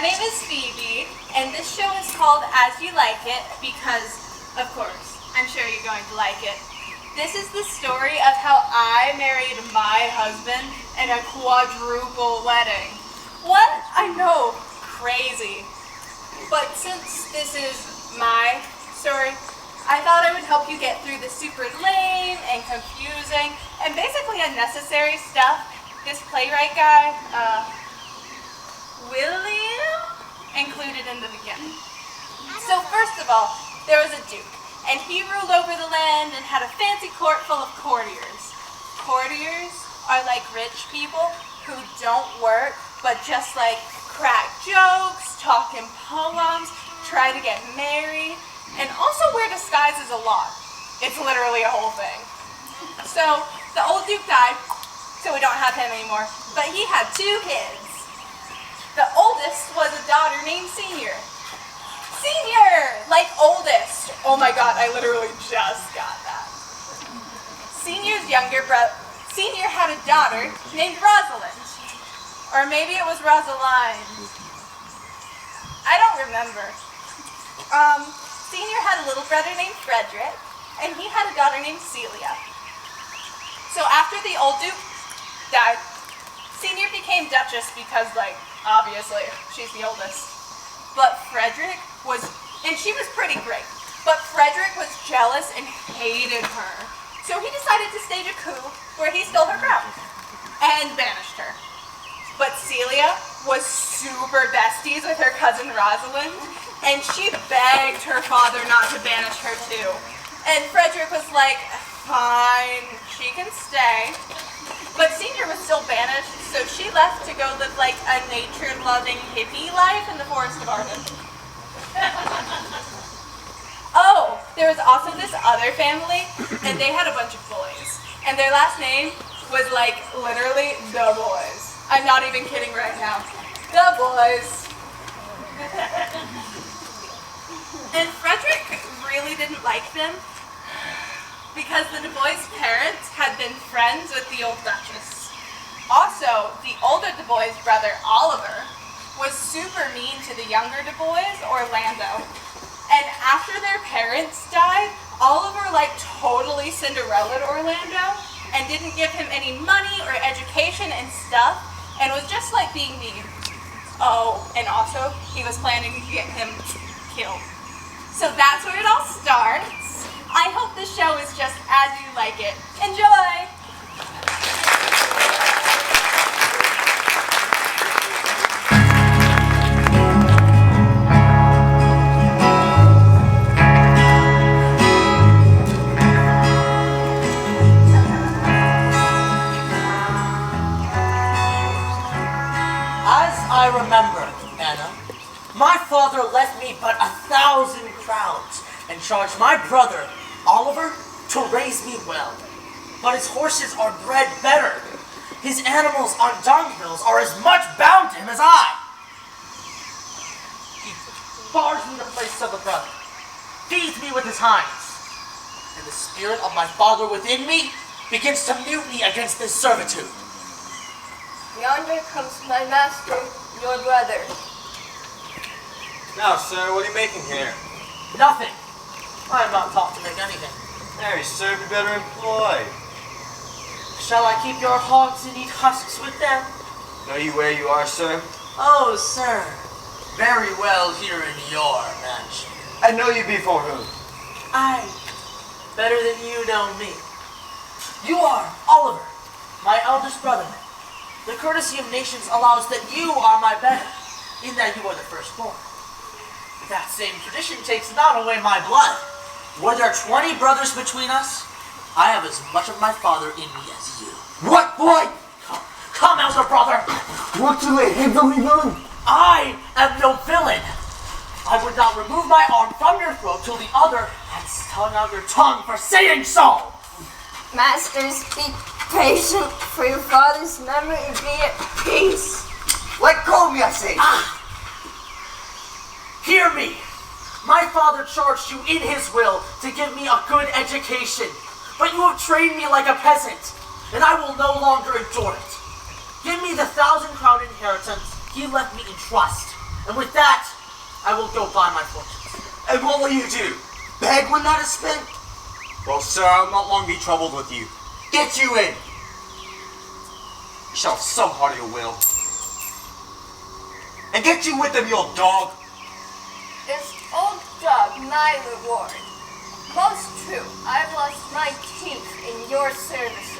My name is Phoebe, and this show is called As You Like It because, of course, I'm sure you're going to like it. This is the story of how I married my husband in a quadruple wedding. What? I know, crazy. But since this is my story, I thought I would help you get through the super lame and confusing and basically unnecessary stuff this playwright guy, William, included in the beginning. So first of all, there was a duke, and he ruled over the land and had a fancy court full of courtiers. Courtiers are like rich people who don't work, but just like crack jokes, talk in poems, try to get married, and also wear disguises a lot. It's literally a whole thing. So the old duke died, so we don't have him anymore, but he had 2 kids. The oldest was a daughter named Senior. Senior! Like oldest. Oh my god, I literally just got that. Senior's younger brother, Senior had a daughter named Rosalind. Or maybe it was Rosaline. I don't remember. Senior had a little brother named Frederick, and he had a daughter named Celia. So after the old duke died, Senior became Duchess because, like, obviously, she's the oldest. But Frederick was, and she was pretty great, but Frederick was jealous and hated her. So he decided to stage a coup where he stole her crown and banished her. But Celia was super besties with her cousin Rosalind, and she begged her father not to banish her too. And Frederick was like, fine, she can stay. But Senior was still banished, so she left to go live like a nature-loving hippie life in the forest of Arden. Oh, there was also this other family, and they had a bunch of boys. And their last name was like literally the boys. I'm not even kidding right now. The boys. And Frederick really didn't like them because the Du Bois' parents had been friends with the old Duchess. Also, the older Du Bois' brother, Oliver, was super mean to the younger Du Bois, Orlando. And after their parents died, Oliver like totally Cinderellaed Orlando and didn't give him any money or education and stuff, and was just like being mean. Oh, and also, he was planning to get him killed. So that's where it all starts. I hope the show is just as you like it. Enjoy! As I remember, Anna, my father left me but 1,000 crowns and charged my brother, Oliver, to raise me well. But his horses are bred better. His animals on dunghills are as much bound to him as I. He bars me the place of a brother, feeds me with his hinds, and the spirit of my father within me begins to mutiny against this servitude. Yonder comes my master, your brother. Now, sir, what are you making here? Nothing. I am not taught to make anything. Hey, sir, be better employed. Shall I keep your hogs and eat husks with them? Know you where you are, sir? Oh, sir. Very well here in your mansion. I know you before whom? Aye, better than you know me. You are Oliver, my eldest brother. The courtesy of nations allows that you are my better, in that you are the firstborn. That same tradition takes not away my blood. Were there 20 brothers between us, I have as much of my father in me as you. What, boy? Come, elder brother. What do they have me done? I am no villain. I would not remove my arm from your throat till the other had stung out your tongue for saying so. Masters, be patient, for your father's memory be at peace. Let go of me, I say. Hear me. My father charged you in his will to give me a good education, but you have trained me like a peasant, and I will no longer endure it. Give me the 1,000-crown inheritance he left me in trust, And with that, I will go buy my fortunes. And what will you do? Beg when that is spent? Well, sir, I'll not long be troubled with you. Get you in! You shall have some heart of your will. And get you with them, you old dog! Is old dog my reward? Most true, I've lost my teeth in your services.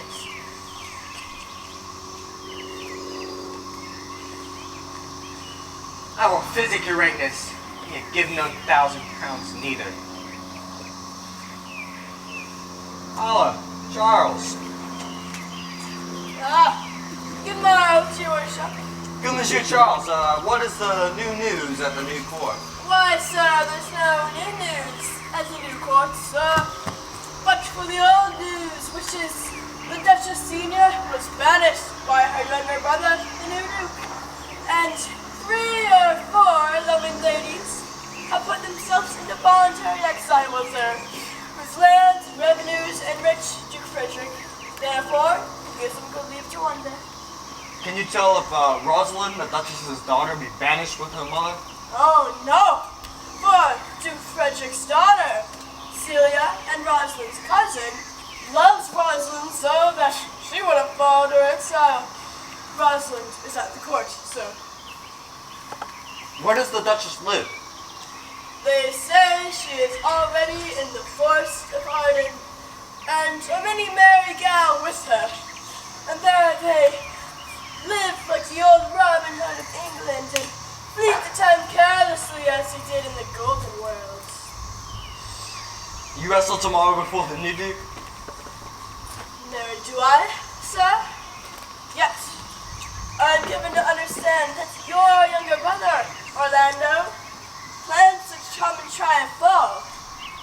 I will physic your greatness. Yet give no 1,000 crowns neither. Holla, Charles. Good morrow, your worship. Good Monsieur Charles, what is the new news at the new court? Why, sir, there's no new news at the new court, sir. But for the old news, which is the Duchess Senior was banished by her younger brother, the new Duke. And 3 or 4 loving ladies have put themselves into voluntary exile with her, whose lands and revenues enrich Duke Frederick. Therefore, he gives them good leave to wander. Can you tell if Rosalind, the Duchess's daughter, be banished with her mother? Oh no! For Duke Frederick's daughter, Celia, and Rosalind's cousin, loves Rosalind so that she would have followed her exile. Rosalind is at the court, sir. Where does the Duchess live? They say she is already in the forest of Arden, and a many merry gal with her. And there they live like the old Robin Hood of England, and fleet the time carelessly as he did in the Golden World. You wrestle tomorrow before the new Duke? Never do I, sir? Yet, I'm given to understand that your younger brother, Orlando, plans to come and try and fall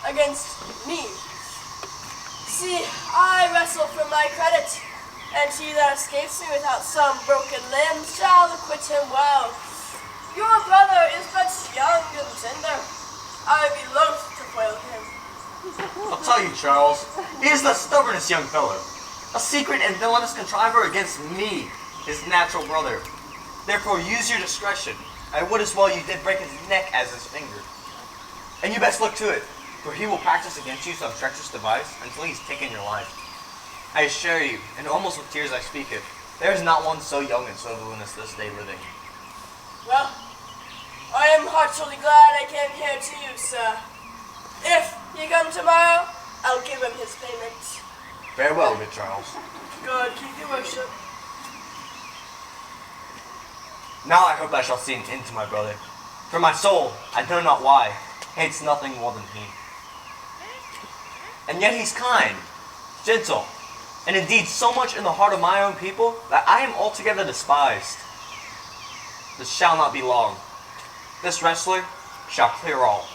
against me. See, I wrestle for my credit, and he that escapes me without some broken limb shall acquit him well. Your brother is but young and tender. I would be loath to foil him. I'll tell you, Charles, he is the stubbornest young fellow. A secret and villainous contriver against me, his natural brother. Therefore, use your discretion. I would as well you did break his neck as his finger. And you best look to it, for he will practice against you some treacherous device until he's taken your life. I assure you, and almost with tears I speak it, there is not one so young and so villainous this day living. Well, I am heartily glad I came here to you, sir. If you come tomorrow, I'll give him his payment. Farewell, good Charles. God keep you, worship. Now I hope I shall see an end to my brother. For my soul, I know not why, hates nothing more than he. And yet he's kind, gentle, and indeed so much in the heart of my own people that I am altogether despised. This shall not be long. This wrestler shall clear all.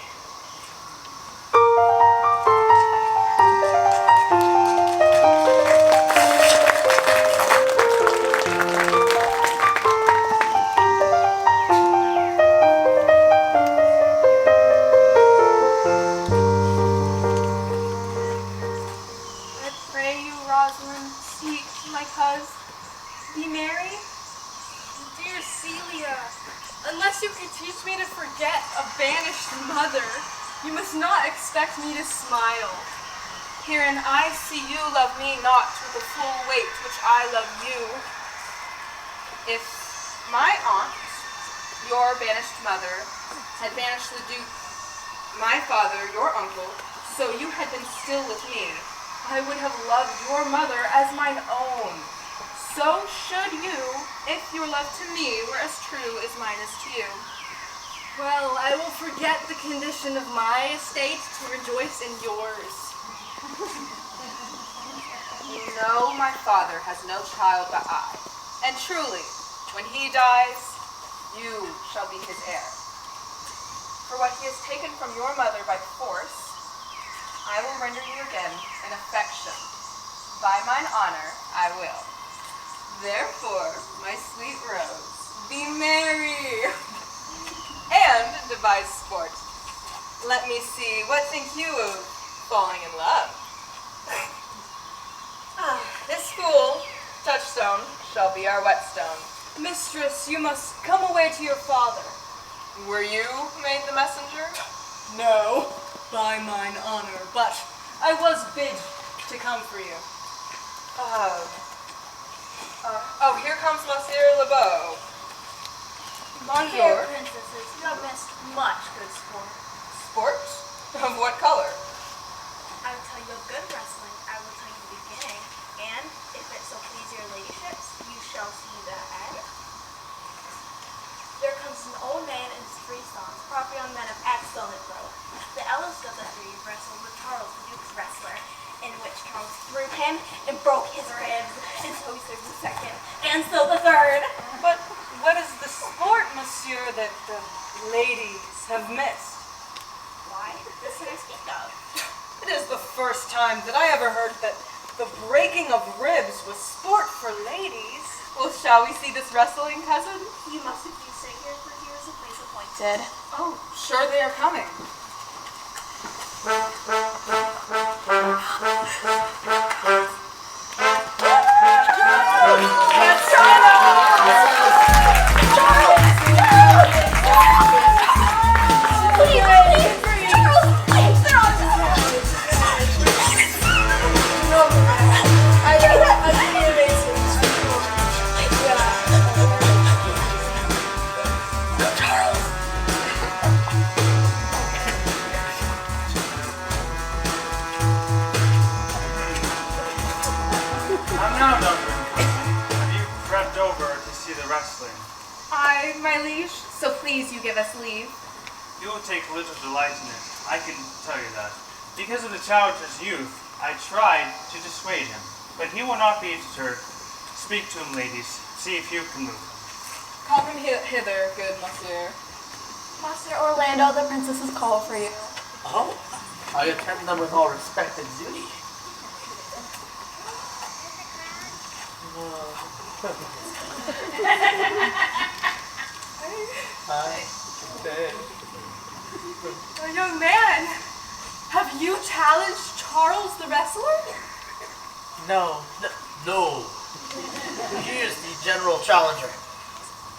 Be merry? Dear Celia, unless you can teach me to forget a banished mother, you must not expect me to smile. Herein I see you love me not with the full weight which I love you. If my aunt, your banished mother, had banished the Duke, my father, your uncle, so you had been still with me, I would have loved your mother as mine own. So should you, if your love to me were as true as mine is to you. Well, I will forget the condition of my estate to rejoice in yours. You know my father has no child but I, and truly, when he dies, you shall be his heir. For what he has taken from your mother by force, I will render you again in affection. By mine honor, I will. Therefore, my sweet rose, be merry and devise sport. Let me see, what think you of falling in love? This school, touchstone, shall be our whetstone. Mistress, you must come away to your father. Were you made the messenger? No, by mine honor, but I was bid to come for you. Oh, here comes Monsieur Lebeau. Here, Bonjour. princesses, you have missed much good sport. Sport? Of what color? I will tell you of good wrestling. I will tell you the beginning, and if it so please your ladyships, you shall see the end. There comes an old man and his 3 sons, proper young men of excellent growth. The eldest of the 3 wrestled with Charles, the Duke's wrestler, in which Charles threw him and broke his ribs, and so he served the second, and so the third. But what is the sport, monsieur, that the ladies have missed? Why, this can I speak of? It is the first time that I ever heard that the breaking of ribs was sport for ladies. Well, shall we see this wrestling, cousin? You must if you stay here, for here is a place appointed. Oh, sure they are coming. Aye, my liege, so please you give us leave. You will take little delight in it, I can tell you that. Because of the child's youth, I tried to dissuade him, but he will not be deterred. Speak to him, ladies. See if you can move him. Call him hither, good monsieur. Master Orlando, the princesses call for you. Oh, I attend them with all respect and duty. Young man, have you challenged Charles the wrestler? No. He is the general challenger.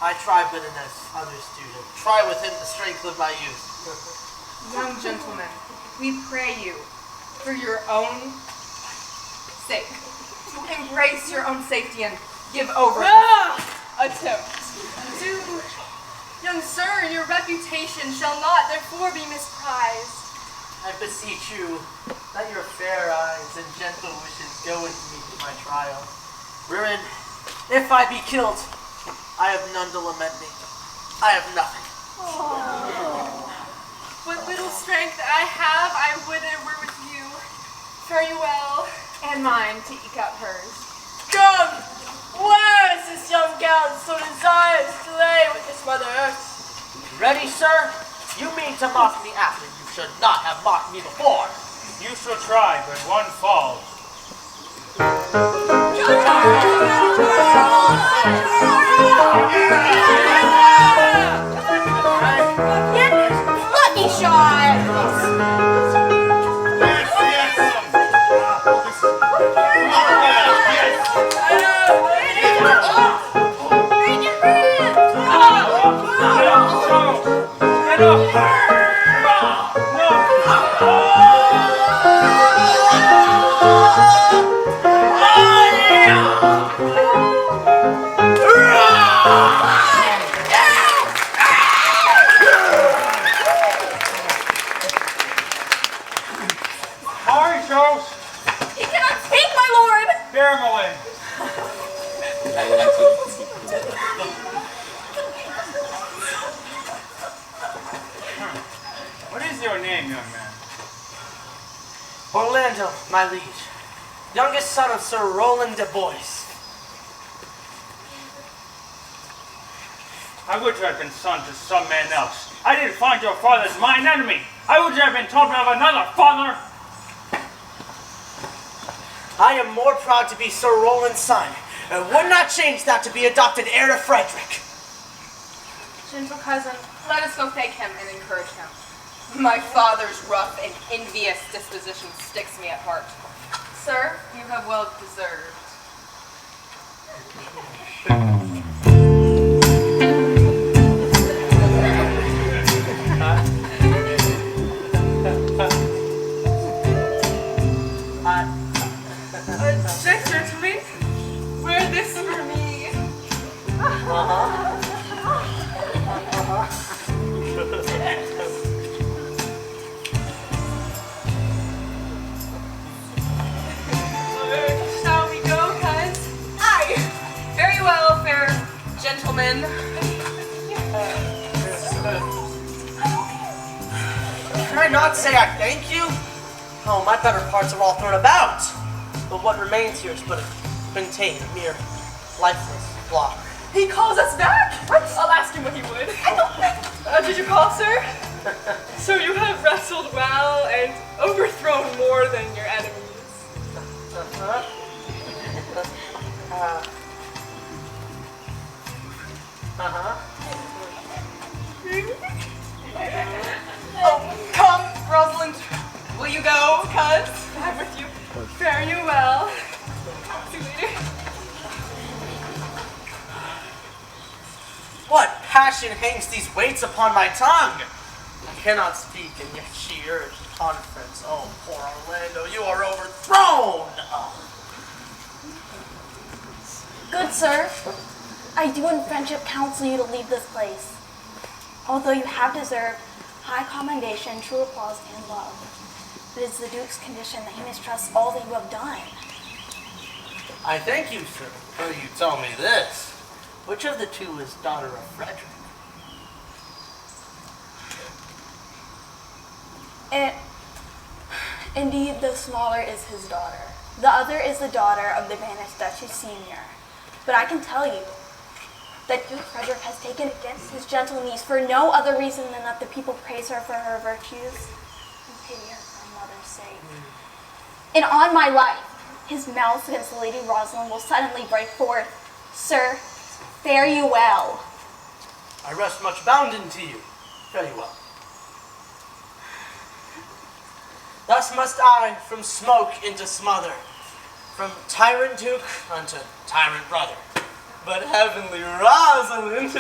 I try but in as others do to try within the strength of my youth. Young gentlemen, we pray you, for your own sake, to embrace your own safety and give over this attempt. Young sir, your reputation shall not therefore be misprized. I beseech you, let your fair eyes and gentle wishes go with me to my trial. Wherein, if I be killed, I have none to lament me. I have nothing. What little strength I have, I would it were with you. Fare you well. And mine to eke out hers. Come! Where is this young gallant so desires to lay with his mother earth? Ready, sir? You mean to mock me after you should not have mocked me before. You shall try, but one falls. Let me shine! Hurry, Charles! He cannot speak, my lord! Bear him away. What is your name, young man? Orlando, my liege, youngest son of Sir Roland de Bois. I would have been son to some man else. I didn't find your father as mine enemy. I would have been told of another father. I am more proud to be Sir Roland's son, and would not change that to be adopted heir to Frederick. Gentle cousin, let us go thank him and encourage him. My father's rough and envious disposition sticks me at heart. Sir, you have well deserved. Rosalind. Can I not say I thank you? Oh, my better parts are all thrown about. But what remains here is but a contained, mere lifeless block. He calls us back? I'll ask him what he would. Did you call, sir? So you have wrestled well and overthrown more than your enemies. Oh, come, Rosalind. Will you go, cuz? I'm with you. Fare you well. See you later. What passion hangs these weights upon my tongue? I cannot speak, and yet she urged conference. Oh, poor Orlando, you are overthrown! Good sir, I do in friendship counsel you to leave this place. Although you have deserved high commendation, true applause, and love, it is the Duke's condition that he mistrusts all that you have done. I thank you, sir, for you tell me this. Which of the two is daughter of Frederick? Indeed, the smaller is his daughter. The other is the daughter of the banished Duchess Senior. But I can tell you that Duke Frederick has taken against his gentle niece for no other reason than that the people praise her for her virtues and pity her for her mother's sake. And on my life, his malice against the Lady Rosalind will suddenly break forth. Sir, fare you well. I rest much bounden to you. Very well. Thus must I from smoke into smother, from tyrant duke unto tyrant brother. But heavenly Rosalind.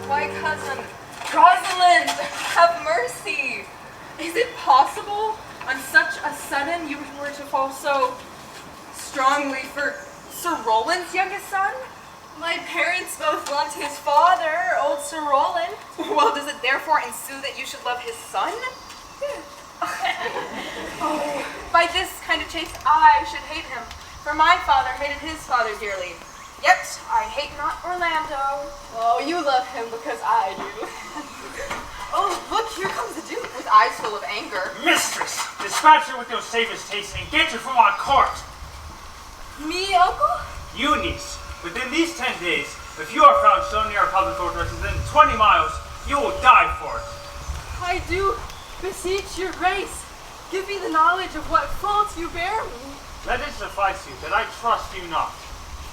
Why, cousin, Rosalind, have mercy. Is it possible on such a sudden you were to fall so strongly for Sir Roland's youngest son? My parents both loved his father, old Sir Roland. Well, does it therefore ensue that you should love his son? Oh, by this kind of chase I should hate him, for my father hated his father dearly. Yet I hate not Orlando. Oh, you love him because I do. Oh, look, here comes the Duke with eyes full of anger. Mistress, dispatch her with your safest taste and get her from our court. Me, uncle? You, niece, within these 10 days, if you are found so near a public fortress within 20 miles, you will die for it. I do beseech your grace. Give me the knowledge of what faults you bear me. Let it suffice you that I trust you not.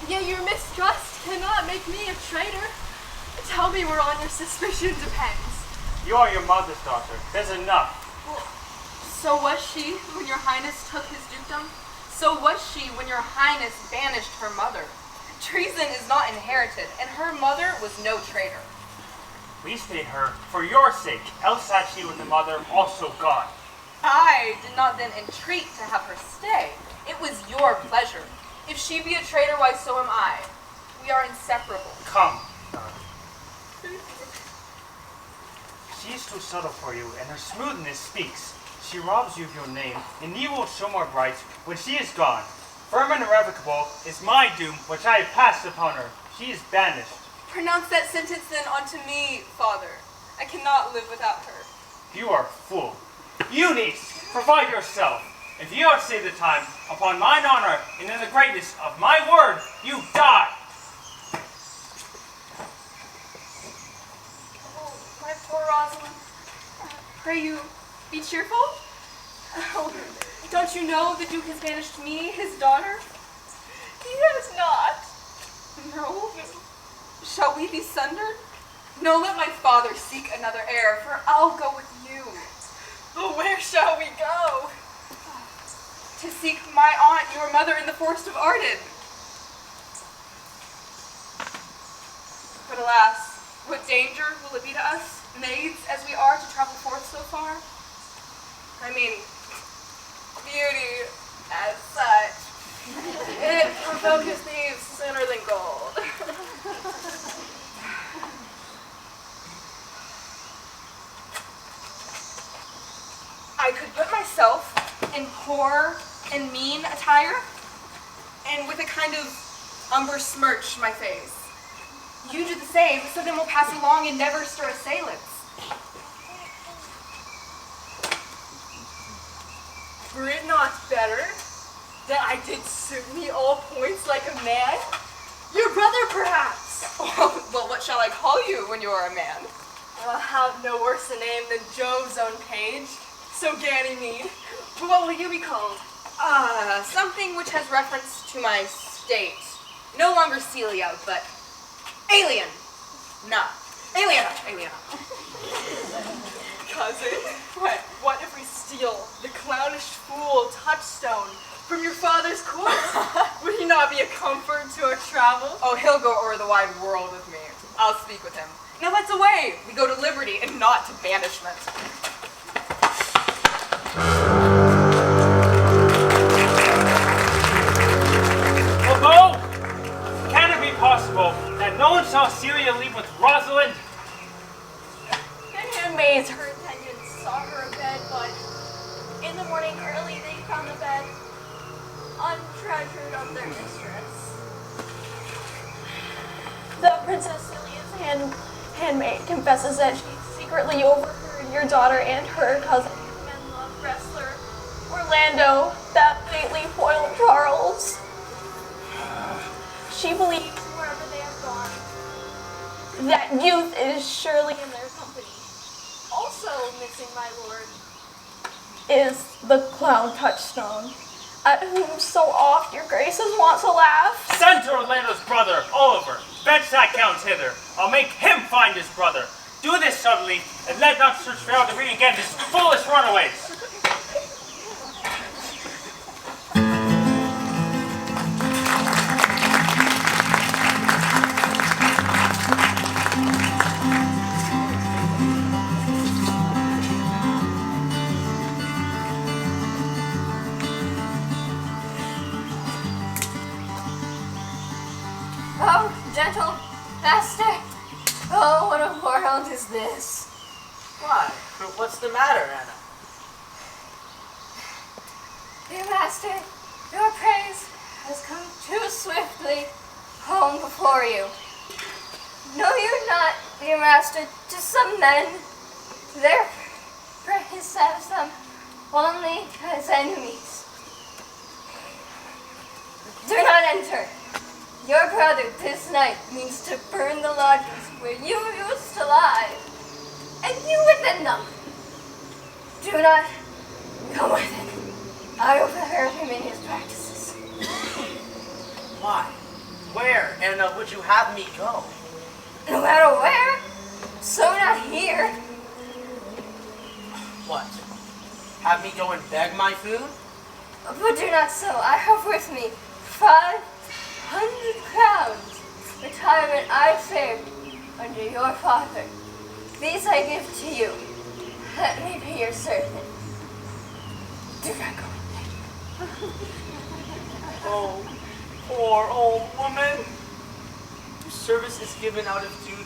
Yet your mistrust cannot make me a traitor. Tell me whereon your suspicion depends. You are your mother's daughter. That's enough. Well, so was she when your highness took his dukedom? So was she when your highness banished her mother? Treason is not inherited, and her mother was no traitor. We stayed her for your sake, else had she with the mother also gone. I did not then entreat to have her stay. It was your pleasure. If she be a traitor, why so am I. We are inseparable. Come, daughter. She is too subtle for you, and her smoothness speaks. She robs you of your name, and you will show more bright when she is gone. Firm and irrevocable is my doom, which I have passed upon her. She is banished. Pronounce that sentence then unto me, father. I cannot live without her. You are a fool. You, niece, provide yourself. If you outsay the time, upon mine honor and in the greatness of my word, you die. Oh, my poor Rosalind. Pray you, be cheerful. Oh, don't you know the Duke has banished me, his daughter? He has not. No. Shall we be sundered? No, let my father seek another heir, for I'll go with you. But where shall we go? To seek my aunt, your mother, in the forest of Arden. But alas, what danger will it be to us, maids as we are, to travel forth so far? I mean, beauty as such. It provoketh thieves sooner than gold. poor and mean attire, and with a kind of umber smirch my face. You do the same, so then we'll pass along and never stir assailants. Were it not better that I did suit me all points like a man? Your brother, perhaps? Well, what shall I call you when you are a man? I'll have no worse a name than Jove's own page, so Ganymede. But what will you be called? Something which has reference to my state. No longer Celia, but Alien. No. Aliena. Cousin, what if we steal the clownish fool Touchstone from your father's court? Would he not be a comfort to our travel? Oh, he'll go o'er the wide world with me. I'll speak with him. Now let's away. We go to liberty and not to banishment. Although, can it be possible that no one saw Celia leave with Rosalind? The handmaids, her attendants, saw her abed, but in the morning early they found the bed untreasured of their mistress. The Princess Celia's handmaid confesses that she secretly overheard your daughter and her cousin, men-loved wrestler Orlando, that lately foiled Charles. She believes wherever they have gone, that youth is surely in their company. Also missing, my lord, is the clown Touchstone, at whom so oft your graces want to laugh. Send to Orlando's brother, Oliver. Fetch that count hither. I'll make him find his brother. Do this subtly, and let not search fail to bring again his foolish runaways. Oh, gentle master. Oh, what a world is this? Why? What's the matter, Anna? Dear master, your praise has come too swiftly home before you. Know you not, dear master, to some men, their praise have some only as enemies. Do not enter. Your brother this night means to burn the lodges where you used to lie, and you within them. Do not come within. I overheard him in his practices. Why? Where, Anna, would you have me go? No matter where, so not here. What? Have me go and beg my food? But do not so. I have with me 500 crowns, retirement I saved under your father. These I give to you. Let me be your servant. Do not go in there. Oh, poor old woman. Your service is given out of duty,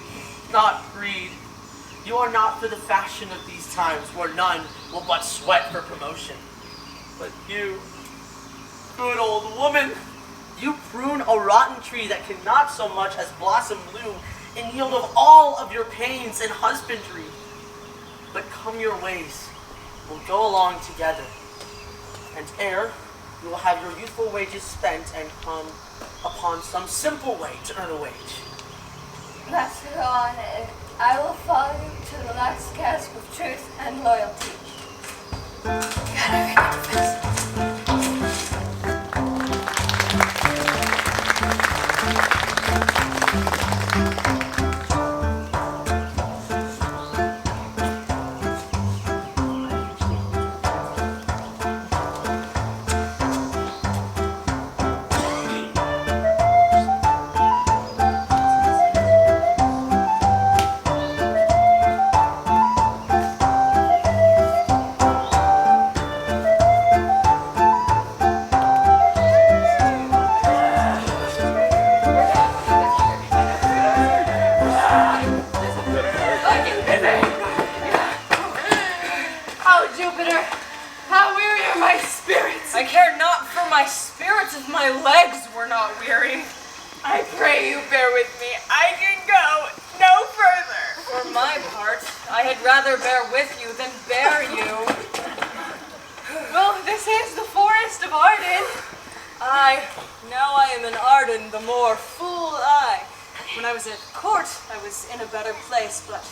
not greed. You are not for the fashion of these times, where none will but sweat for promotion. But you, good old woman, you prune a rotten tree that cannot so much as blossom bloom in yield of all of your pains and husbandry. But come your ways, we'll go along together. And ere you will have your youthful wages spent and come upon some simple way to earn a wage. Master, go on, and I will follow you to the last gasp of truth and loyalty. God, I read it fast. I pray you bear with me. I can go no further. For my part, I had rather bear with you than bear you. Well, this is the forest of Arden. Now I am in Arden, the more fool I. When I was at court, I was in a better place, but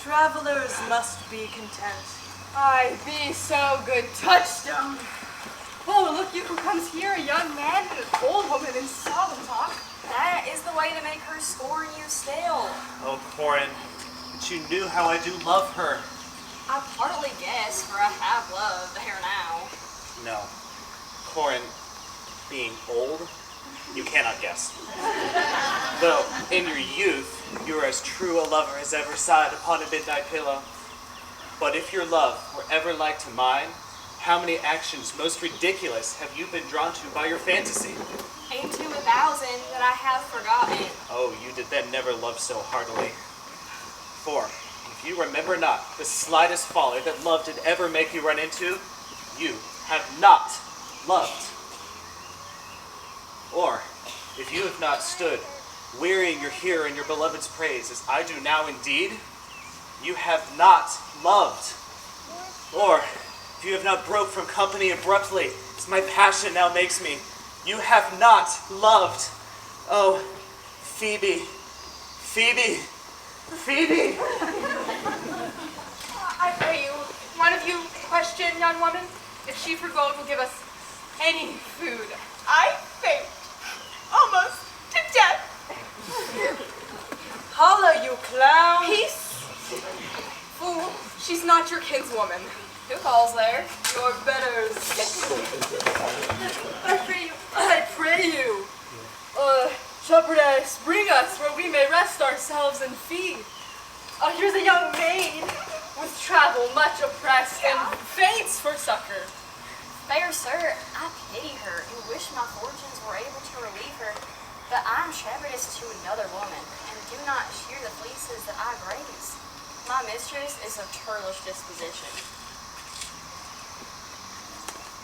travelers must be content. I be so good touchstone. Oh, look you who comes here, a young man and an old woman in solemn talk. That is the way to make her scorn you still. Oh, Corin, but you knew how I do love her. I partly guess, for I have loved her now. No. Corin, being old, you cannot guess. Though, in your youth, you were as true a lover as ever sighed upon a midnight pillow. But if your love were ever like to mine, how many actions most ridiculous have you been drawn to by your fantasy? Ain't to 1,000 that I have forgotten. Oh, you did then never love so heartily. For, if you remember not the slightest folly that love did ever make you run into, you have not loved. Or, if you have not stood, wearying your hearer in your beloved's praise, as I do now indeed, you have not loved. Or, if you have not broke from company abruptly, as my passion now makes me, you have not loved. Oh, Phoebe, Phoebe, Phoebe! I pray you, one of you question yon woman, if she for gold will give us any food. I faint, almost to death. Holla, you clown! Peace! Fool, she's not your kinswoman. Who calls there? Your betters. I pray you. I pray you. Shepherdess, bring us where we may rest ourselves and feed. Here's a young maid with travel much oppressed and faints for succor. Fair sir, I pity her and wish my fortunes were able to relieve her. But I am shepherdess to another woman, and do not shear the fleeces that I graze. My mistress is of churlish disposition.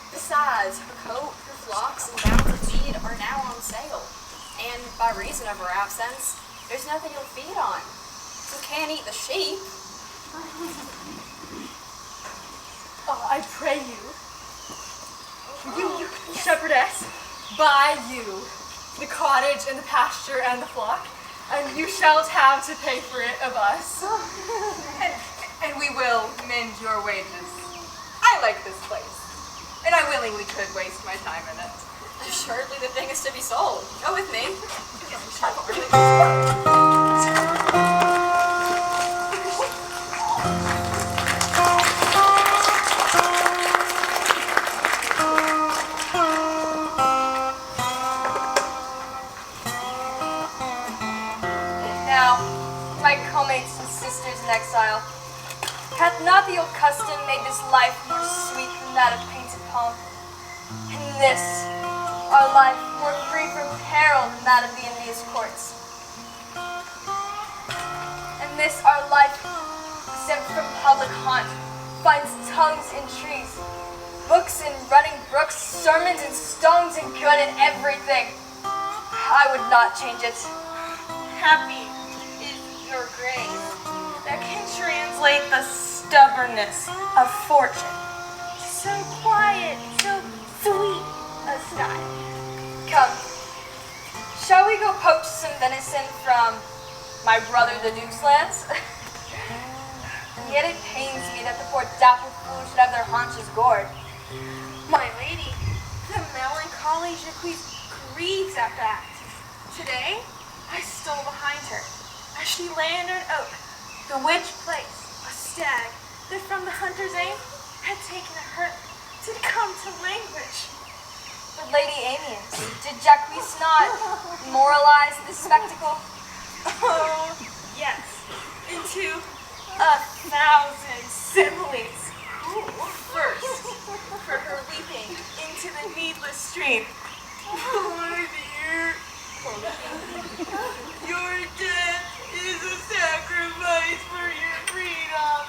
Besides, her coat, her flocks, and gowns of feed are now on sale. And by reason of her absence, there's nothing you'll feed on. You can't eat the sheep. Oh, I pray you, shepherdess, buy you the cottage and the pasture and the flock, and you shall have to pay for it of us. And we will mend your wages. I like this place, and I willingly could waste my time in it. Assuredly the thing is to be sold. Go with me. Now, my co-mates and sisters in exile, hath not the old custom made this life more sweet than that of painted pomp? And this, our life, more free from peril than that of the envious courts? And this, our life, exempt from public haunt, finds tongues in trees, books in running brooks, sermons and stones and good in everything. I would not change it. Happy is your grace that can translate the stubbornness of fortune to so quiet, so sweet a style. Come, shall we go poach some venison from my brother the Duke's lands? Yet it pains me that the poor dappled fools should have their haunches gored. My lady, the melancholy Jacques grieves at that. Today, I stole behind her as she lay under an oak, the which place a stag that from the hunter's aim had taken a hurt did come to languish. But Lady Amiens, did Jacques not moralize this spectacle? Oh, yes, into 1,000 similes. First, for her leaping into the needless stream. Poor dear. Your death is a sacrifice for your freedom.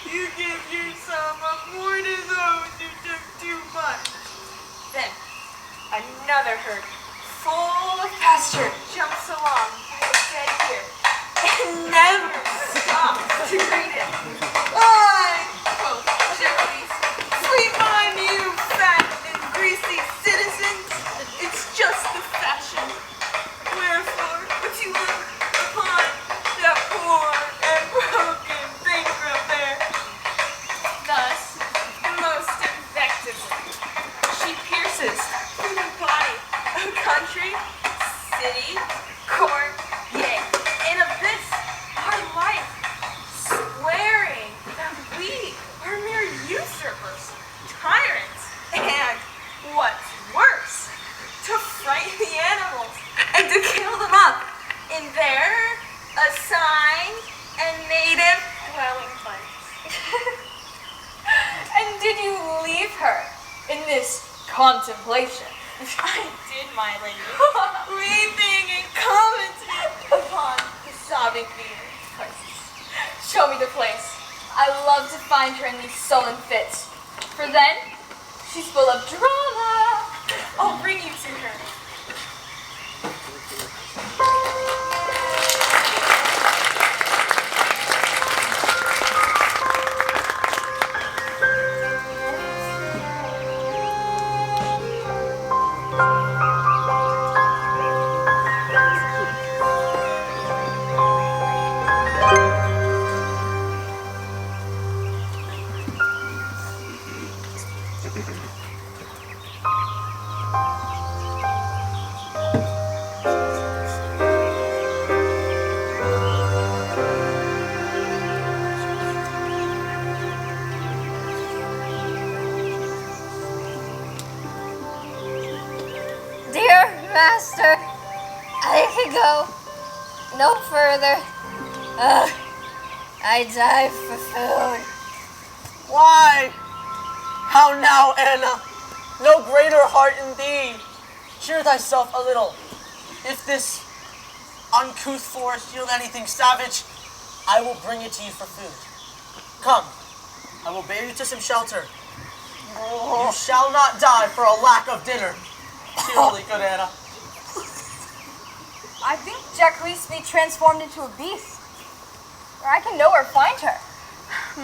You give your sum of more to those who took too much. Then, another herd, full of gesture jumps along by his dead ear and never stops to greet him. "Aye," quoth Jacques, "sweet mind, you fat and greasy citizens, it's just the fashion. Wherefore would you look upon that poor and broken bankrupt there?" Thus, most effectively, she pierces through the body of country, city, court, yea, and of this our life, swearing that we are mere usurpers, tyrants, and what's worse, to frighten the animals and to kill them up in their assigned and native dwelling place. And did you leave her in this contemplation? I did, my lady, weeping and commenting upon the sobbing fever. Show me the place. I love to find her in these sullen fits, for then she's full of drama. I'll bring you to her. Dear master, I can go no further. I die for food. Why? How now, Anna? No greater heart in thee. Cheer thyself a little. If this uncouth forest yield anything savage, I will bring it to you for food. Come, I will bear you to some shelter. You shall not die for a lack of dinner. Cheerily, good Anna. I think Jacques be transformed into a beast, or I can nowhere find her.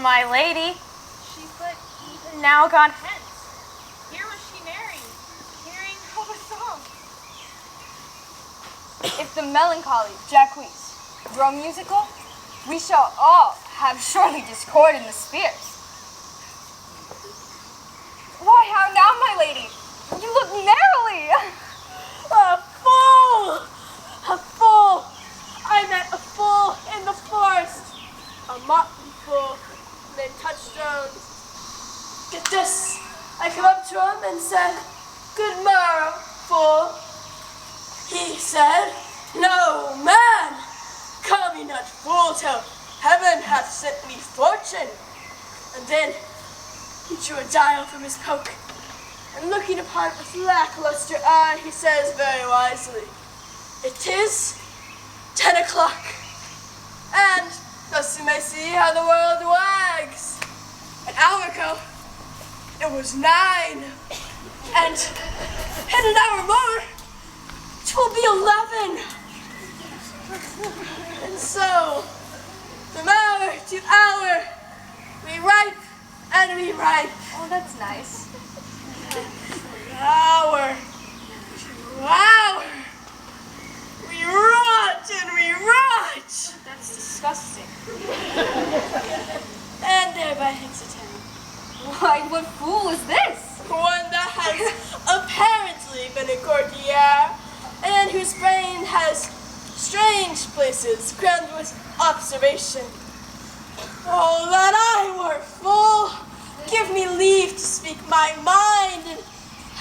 My lady, she's but even now gone hence. Here was she married, hearing of a song. If the melancholy Jacques grow musical, we shall all have surely discord in the spheres. Why, how now, my lady? You look merrily! A fool! A fool! I met a fool in the forest. A motley fool, named Touchstones. Get this! I came up to him and said, "Good morrow, fool." He said, "No, man! Call me not fool till heaven hath sent me fortune." And then he drew a dial from his poke, and looking upon it with lackluster eye, he says very wisely, "It is 10 o'clock. And thus you may see how the world wags. An hour ago, it was 9. And in an hour more, 'twill be 11. And so, from hour to hour, we ripe and we ripe. Oh, that's nice. Hour to hour, we rot and we rot. That's disgusting. And thereby hits a 10. Why, what fool is this? One that has apparently been a courtier, and whose brain has strange places crammed with observation. Oh, that I were full! Give me leave to speak my mind, and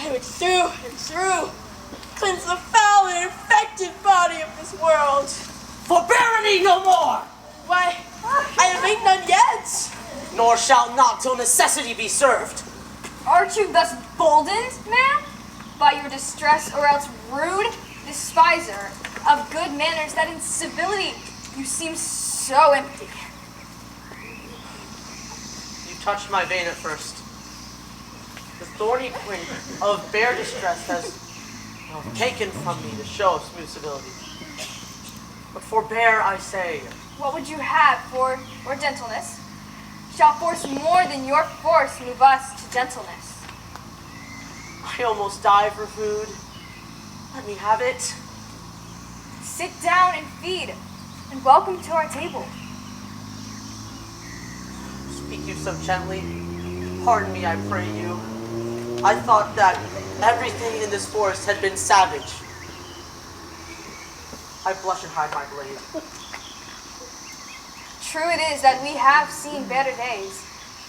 I would through and through cleanse the foul and infected body of this world. Forbear me no more, Why, I have eaten none yet. nor shall not till necessity be served. Aren't you thus boldened, man? By your distress, or else rude despiser of good manners, that in civility you seem so empty. You touched my vein at first. The thorny point of bare distress has You have taken from me the show of smooth civility. But forbear, I say. What would you have, for or gentleness? Shall force more than your force move us to gentleness? I almost die for food. Let me have it. Sit down and feed, and welcome to our table. Speak you so gently. Pardon me, I pray you. I thought that everything in this forest had been savage. I blush and hide my blade. True it is that we have seen better days,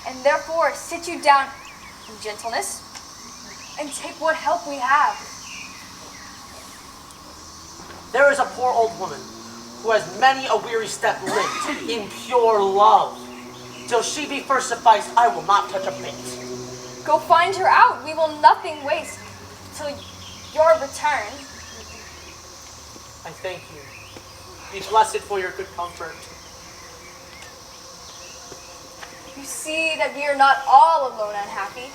and therefore sit you down in gentleness, and take what help we have. There is a poor old woman who has many a weary step lived in pure love. Till she be first sufficed, I will not touch a bit. Go find her out. We will nothing waste till your return. I thank you. Be blessed for your good comfort. You see that we are not all alone unhappy.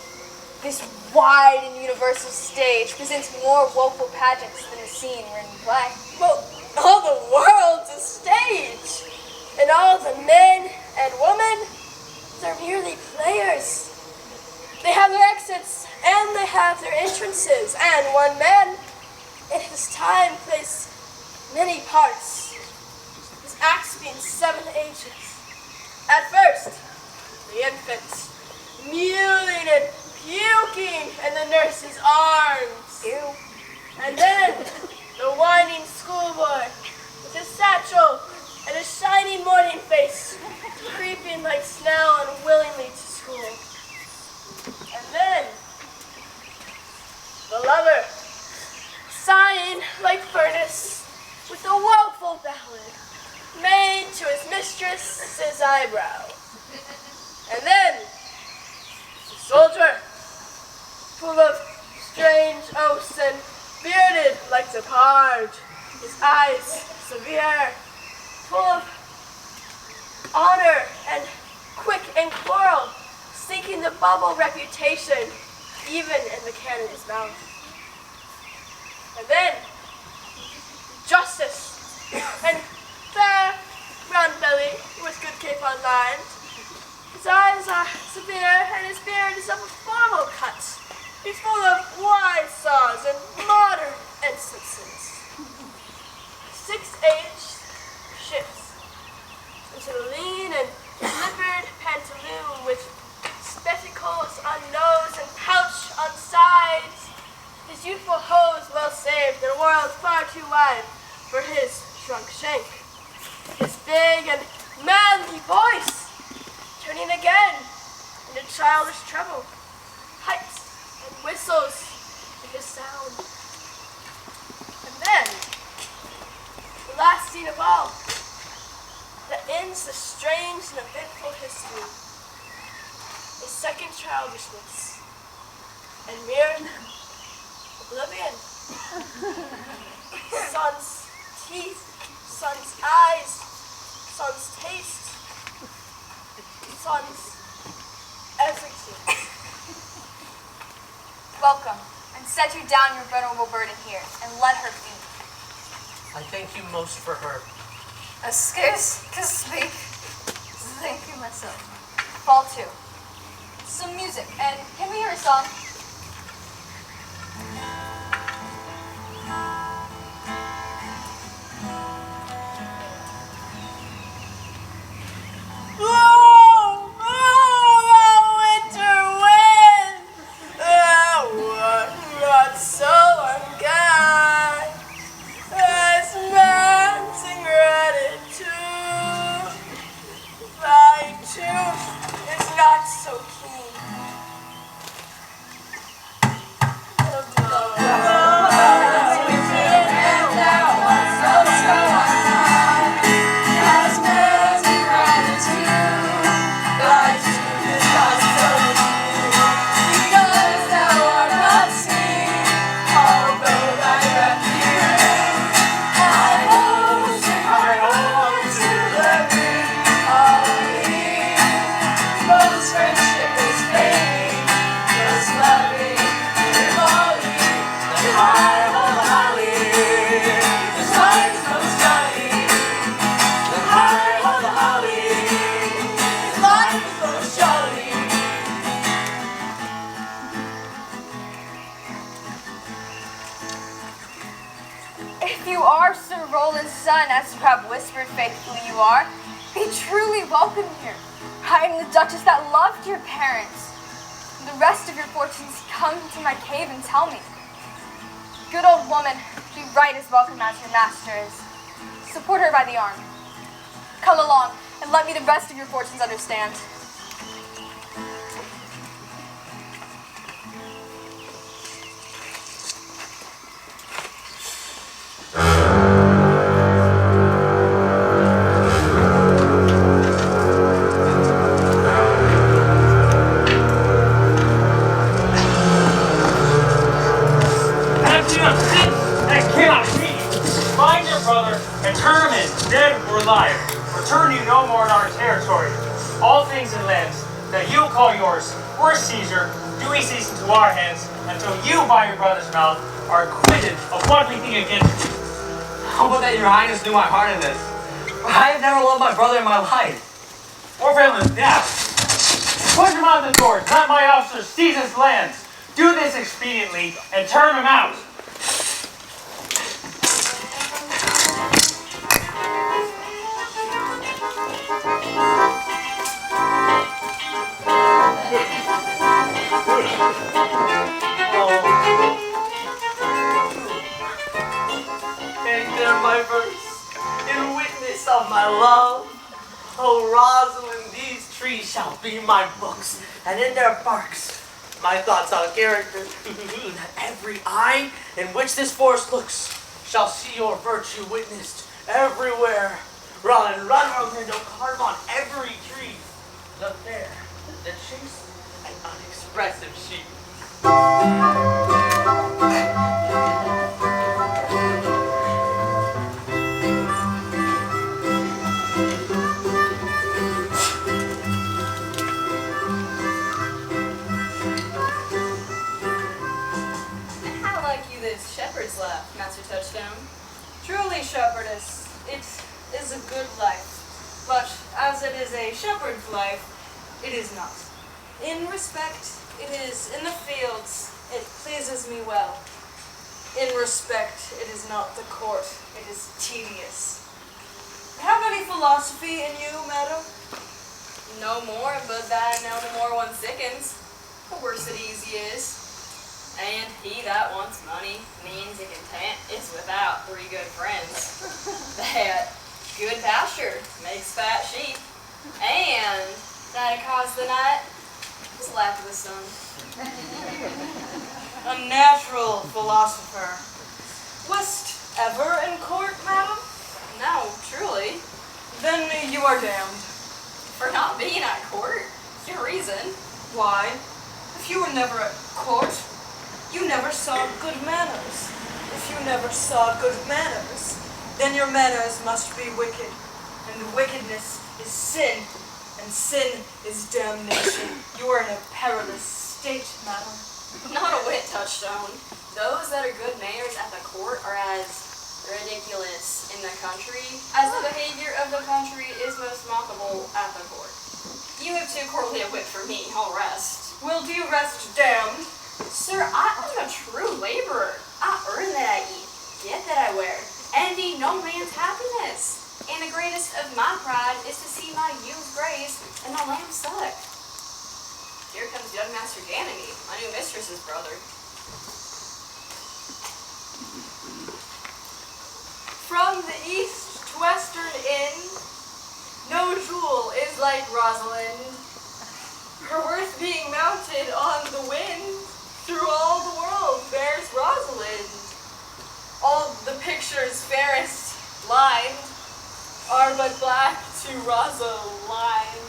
This wide and universal stage presents more woeful pageants than a scene wherein we play. Well, all the world's a stage, and all the men and women, they're merely players. They have their exits, and they have their entrances, and one man, in his time, plays many parts. His acts being 7 ages. At first, the infant, mewling and puking in the nurse's arms. Ew. And then, the whining schoolboy, with his satchel and his shining morning face, creeping like snail unwillingly to school. And then, the lover, sighing like furnace, with a woeful ballad, made to his mistress's eyebrow. And then, the soldier, full of strange oaths and bearded like the pard, his eyes severe, full of honor and quick and quarrel, seeking the bubble reputation even in the cannon's mouth. And then, justice, and fair, round belly with good cape on line. His eyes are severe, and his beard is of a formal cut. He's full of wise saws and modern instances. 6-aged shifts into the lean and slippered pantaloon with spectacles on nose and pouch on sides. His youthful hose well saved in a world far too wide for his shrunk shank. His big and manly voice turning again into childish treble, pipes and whistles in his sound. And then, the last scene of all, that ends the strange and eventful history, is second childishness, and mere oblivion. Son's teeth, son's eyes, son's taste, son's everything. Welcome, and set you down your venerable burden here, and let her feed. I thank you most for her. I scarce can speak. Thank you myself. Fall to. Some music, and can we hear a song? If you are Sir Roland's son, as you have whispered faithfully you are, be truly welcome here. I am the Duchess that loved your parents. The rest of your fortunes, come to my cave and tell me. Good old woman, be right as welcome as your master is. Support her by the arm. Come along, and let me the rest of your fortunes understand. Return you no more in our territory. All things and lands that you call yours were seizure, do we cease into our hands until you, by your brother's mouth, are acquitted of what we think against you. How about that your highness knew my heart in this? I have never loved my brother in my life. Or villain, now. Push him out the doors, let my officers seize his lands. Do this expediently and turn him out. And there my verse, in witness of my love. Oh, Rosalind, these trees shall be my books, and in their barks my thoughts on character. That every eye in which this forest looks shall see your virtue witnessed everywhere. Run, Orlando, carve on every tree the fair, the chaste, and unexpressive sheep. Shepherd's laugh, Master Touchstone. Truly, shepherdess, it is a good life, but as it is a shepherd's life, it is not. In respect, it is in the fields, it pleases me well. In respect, it is not the court, it is tedious. Have any philosophy in you, madam? No more, but that no more one sickens. The worse it easy is. And he that wants money means a content is without three good friends. That good pasture makes fat sheep, and that it caused the night is lack of the sun. A natural philosopher. Wast ever in court, madam? No, truly. Then you are damned. For not being at court? Your reason? Why? If you were never at court, you never saw good manners. If you never saw good manners, then your manners must be wicked. And wickedness is sin, and sin is damnation. You are in a perilous state, madam. Not a whit, Touchstone. Those that are good manners at the court are as ridiculous in the country as the behavior of the country is most mockable at the court. You have too courtly a wit for me, I'll rest. Will do rest damned? Sir, I am a true laborer. I earn that I eat, get that I wear, envy no man's happiness. And the greatest of my pride is to see my ewes graze and the lamb suck. Here comes young Master Ganymede, my new mistress's brother. From the east to western inn, no jewel is like Rosalind. Her worth being mounted on the wind. Through all the world bears Rosalind. All the pictures fairest lined are but black to Rosalind.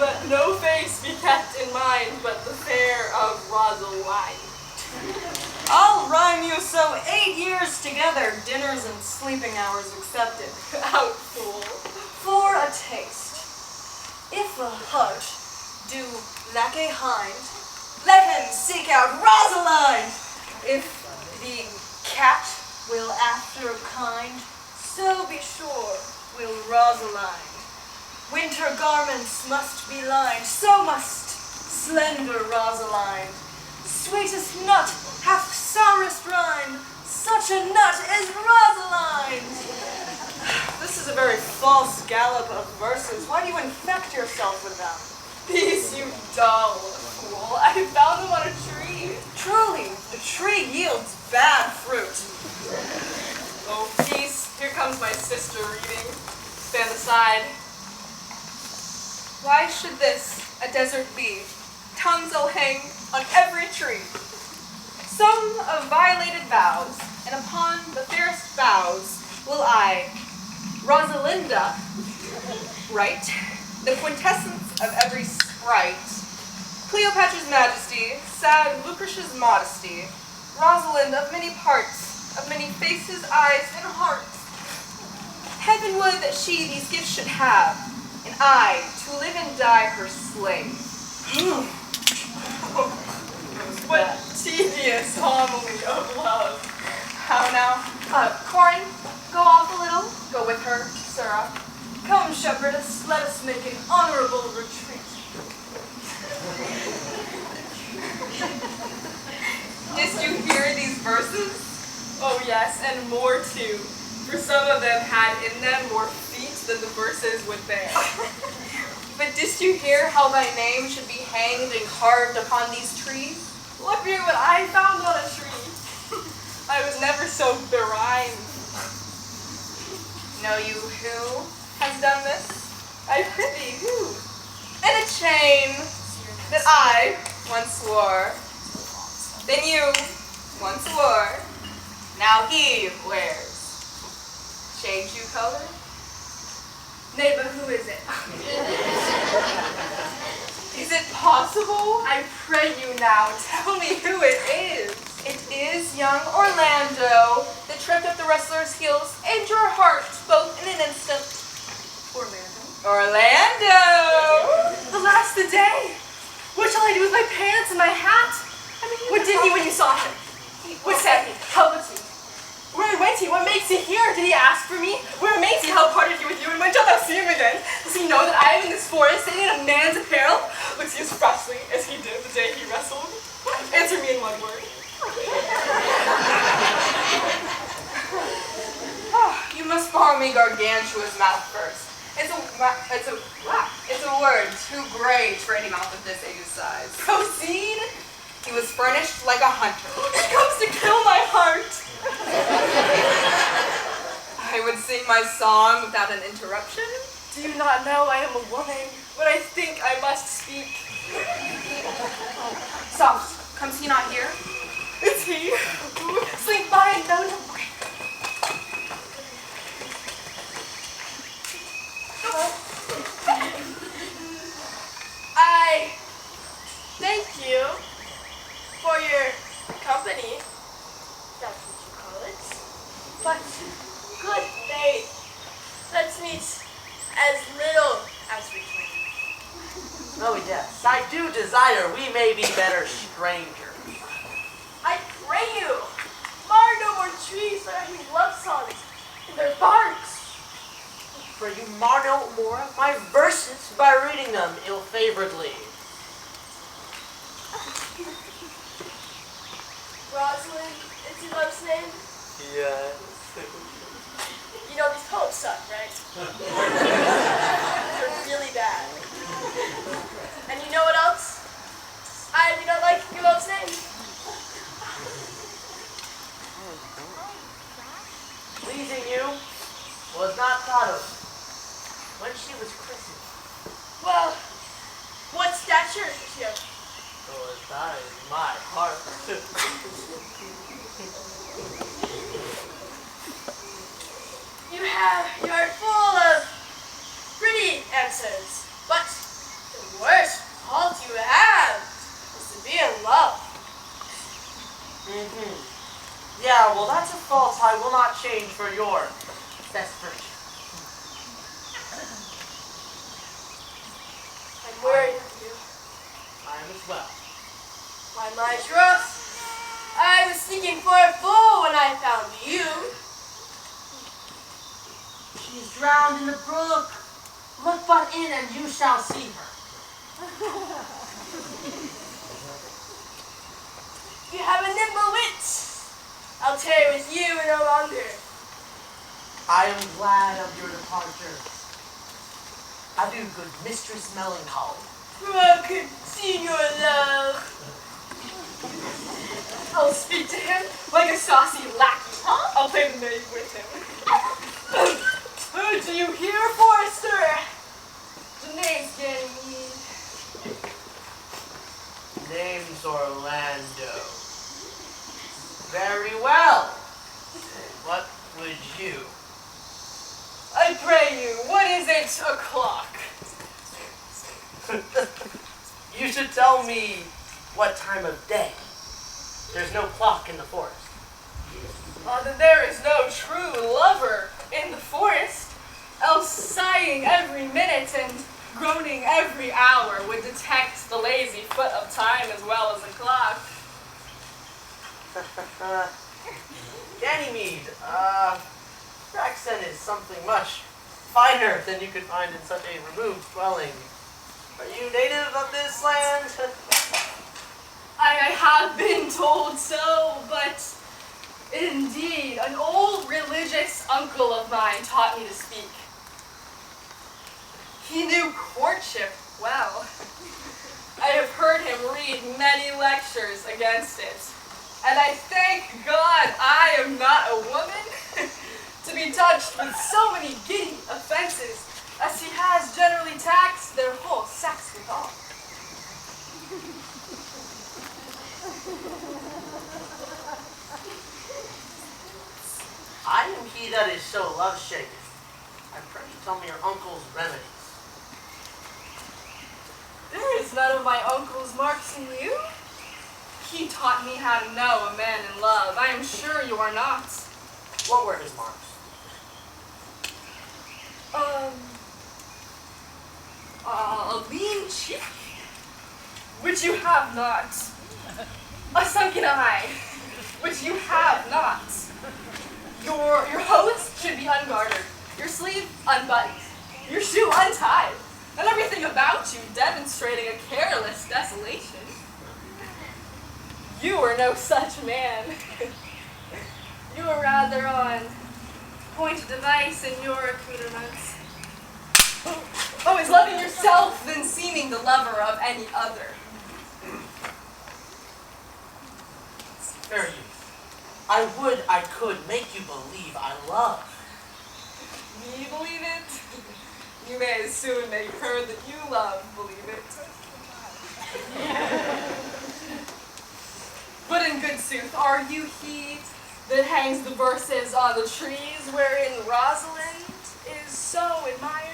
But no face be kept in mind but the fair of Rosalind. I'll rhyme you so 8 years together, dinners and sleeping hours accepted. Out, fool. For a taste. If a hart do lack a hind, let him seek out Rosalind. If the cat will after kind, so be sure will Rosalind. Winter garments must be lined, so must slender Rosalind. Sweetest nut hath sourest rind, Such a nut as Rosalind! This is a very false gallop of verses. Why do you infect yourself with them? Peace, you dull fool. I found them on a tree. Truly, the tree yields bad fruit. Oh, peace. Here comes my sister reading. Stand aside. Why should this a desert be? Tongues'll hang on every tree. Some of violated vows, and upon the fairest boughs will I, Rosalinda, write the quintessence of every sprite. Cleopatra's majesty, sad Lucretia's modesty, Rosalind of many parts, of many faces, eyes, and hearts. Heaven would that she these gifts should have, and I to live and die her slave. What tedious homily of love. How now? Corin, go off a little. Go with her, Sirrah. Come, shepherdess, let us make an honorable retreat. Didst you hear these verses? Oh yes, and more too. For some of them had in them more feet than the verses would bear. But didst you hear how thy name should be hanged and carved upon these trees? Look here what I found on a tree. I was never so berhymed. Know you who has done this? I prithee, who? And a chain that I once wore, then you once wore, now he wears. Change you color? Nay, but who is it? Is it possible? I pray you now, tell me who it is. It is young Orlando that tripped up the wrestler's heels and your heart both in an instant. Orlando! Alas, the day! What shall I do with my pants and my hat? What did he when you saw him? What said he? How looks he? Where went he? What makes he here? Did he ask for me? Where makes he? How parted he with you? And when shalt thou see him again? Does he know that I am in this forest, sitting in a man's apparel? Looks he as freshly as he did the day he wrestled? Answer me in one word. You must borrow me gargantuous mouth first. It's a word too great for any mouth of this age's size. Proceed. He was furnished like a hunter. It comes to kill my heart. I would sing my song without an interruption. Do you not know I am a woman, but I think I must speak? Soft, comes he not here? It's he. Slink by and know no more. I thank you for your company. That's what you call it. But good faith, let's meet as little as we can. Oh yes, I do desire we may be better strangers. I pray you, mar no more trees that are his love songs in their barks. For you mar no more of my verses by reading them ill-favoredly. Rosalind is your love's name? Yes. You know these poems suck, right? They're really bad. And you know what else? I do not like your love's name. Pleasing you was not thought of when she was christened. Well, what stature is she of? Oh, that is my heart. You are full of pretty answers, but the worst fault you have is to be in love. Yeah, well, that's a fault I will not change for your desperation. I'm worried of you. I am as well. By my troth, I was seeking for a fool when I found you. She's drowned in the brook. Look but in and you shall see her. You have a nimble wit. I'll tarry with you no longer. I am glad of your departure. Adieu, good Mistress Melancholy. Broken, Senior Love. I'll speak to him like a saucy lackey. I'll play the knave with him. Do you hear, Forester? The knave's getting me. Name's Orlando. Very well. What would you? I pray you, what is it o'clock? You should tell me what time of day. There's no clock in the forest. That there is no true lover in the forest, else sighing every minute and groaning every hour would detect the lazy foot of time as well as the clock. Ganymede, your accent is something much finer than you could find in such a removed dwelling. Are you native of this land? I have been told so, but indeed, an old religious uncle of mine taught me to speak. He knew courtship well. I have heard him read many lectures against it, and I thank God I am not a woman to be touched with so many giddy offenses as he has generally taxed their whole sex withal. I am he that is so love-shaken. I pray you tell me your uncle's remedies. There is none of my uncle's marks in you. He taught me how to know a man in love. I am sure you are not. What were his marks? A lean cheek, which you have not. A sunken eye, which you have not. Your hose should be ungartered, your sleeve unbuttoned, your shoe untied, and everything about you demonstrating a careless desolation. You are no such man. You are rather on point of device in your accoutrements. Always loving yourself than seeming the lover of any other. Fair youth, I would I could make you believe I love. Me believe it? You may as soon make her that you love believe it. But in good sooth, are you he that hangs the verses on the trees wherein Rosalind is so admired?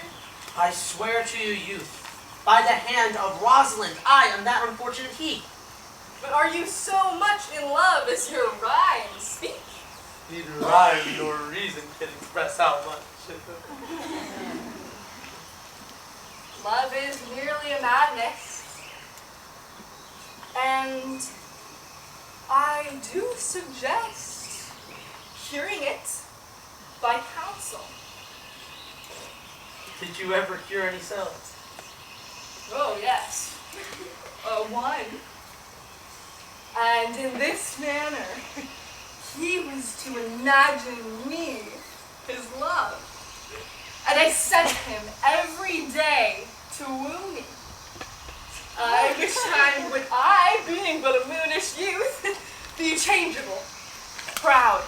I swear to you, youth, by the hand of Rosalind, I am that unfortunate he. But are you so much in love as your rhymes speak? Neither rhyme nor reason can express how much. Love is merely a madness. And I do suggest curing it by counsel. Did you ever cure any cells? Oh, yes. One. And in this manner, he was to imagine me his love. And I sent him every day to woo me. Which time would I, being but a moonish youth, be changeable, proud,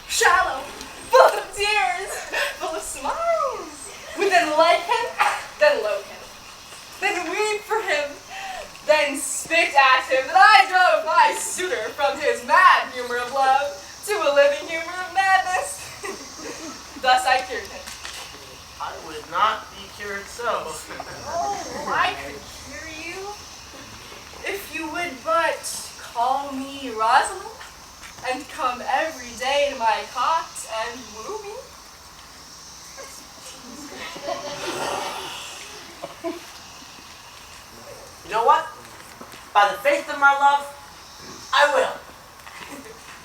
shallow, full of tears, full of smiles. Would then like him, then loathe him, then weep for him, then spit at him, that I drove my suitor from his mad humor of love to a living humor of madness. Thus I cured him. I would not be cured so. Oh, I could cure you if you would but call me Rosalind and come every day to my cot and woo me. You know what? By the faith of my love, I will.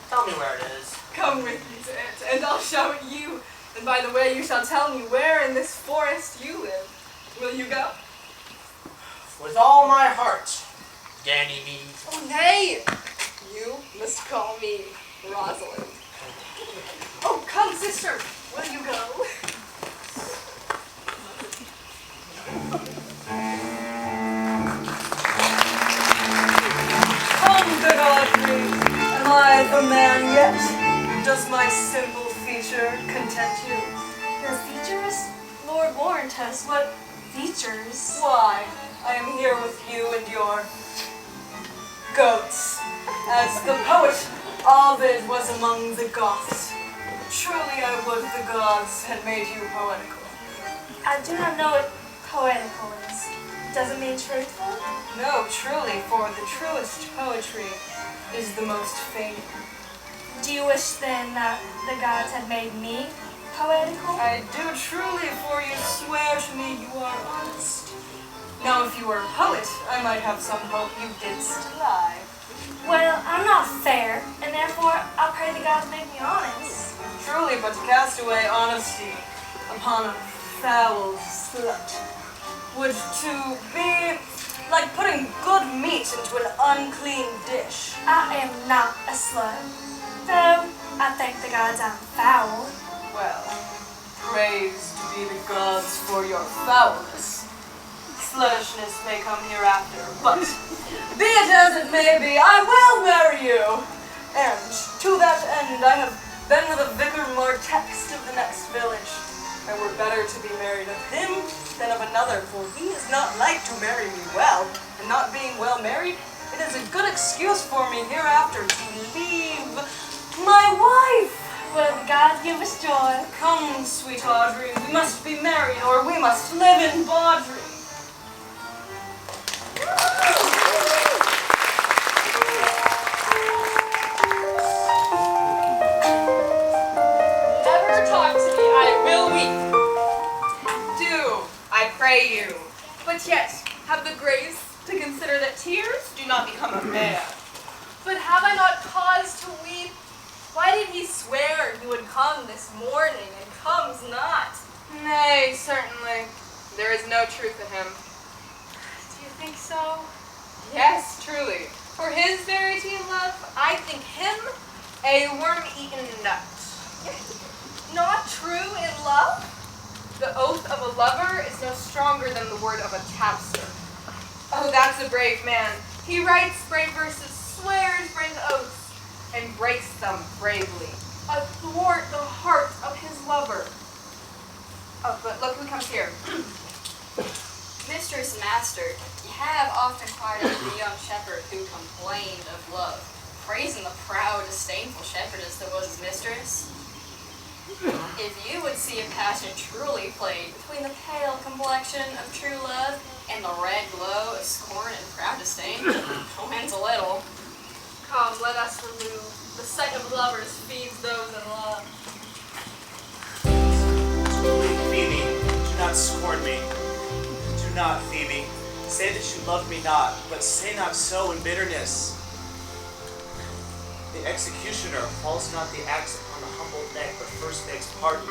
Tell me where it is. Come with me to it, and I'll show it you. And by the way, you shall tell me where in this forest you live. Will you go? With all my heart, Ganymede. Oh, nay! You must call me Rosalind. Oh, come, sister. Will you go? Come, good Audrey. Am I the man yet? Does my simple feature content you? Your features? Lord warned us. What features? Why, I am here with you and your goats. As the poet Ovid was among the Goths. Truly I would the gods had made you poetical. I do not know what poetical is. Does it mean truthful? No, truly, for the truest poetry is the most fading. Do you wish then that the gods had made me poetical? I do truly, for you swear to me you are honest. Now if you were a poet, I might have some hope you didst lie. Well, I'm not fair, and therefore I'll pray the gods make me honest. Truly, but to cast away honesty upon a foul slut would to be like putting good meat into an unclean dish. I am not a slut, though I thank the gods I'm foul. Well, praise be the gods for your foulness. Slutishness may come hereafter, but be it as it may be, I will marry you. And to that end, I have been with a vicar more text of the next village. And were better to be married of him than of another, for he is not like to marry me well. And not being well married, it is a good excuse for me hereafter to leave my wife. Will the gods give us joy? Come, sweet Audrey, we must be married, or we must live in bawdry. Never talk to me, I will weep. Do, I pray you. But yet, have the grace to consider that tears do not become a man. But have I not cause to weep? Why did he swear he would come this morning and comes not? Nay, certainly, there is no truth in him. Do you think so? Yes, truly. For his verity in love, I think him a worm-eaten nut. Not true in love? The oath of a lover is no stronger than the word of a tapster. Oh, that's a brave man. He writes brave verses, swears brave oaths, and breaks them bravely, athwart the heart of his lover. Oh, but look who comes here. Mistress and master, you have often inquired of the young shepherd who complained of love, praising the proud, disdainful shepherdess that was his mistress. If you would see a passion truly played between the pale complexion of true love and the red glow of scorn and proud disdain, wins a little. Come, let us remove. The sight of lovers feeds those in love. Phoebe, do not scorn me. Do not, Phoebe. Say that you love me not, but say not so in bitterness. The executioner falls not the axe upon the humble neck, but first begs pardon.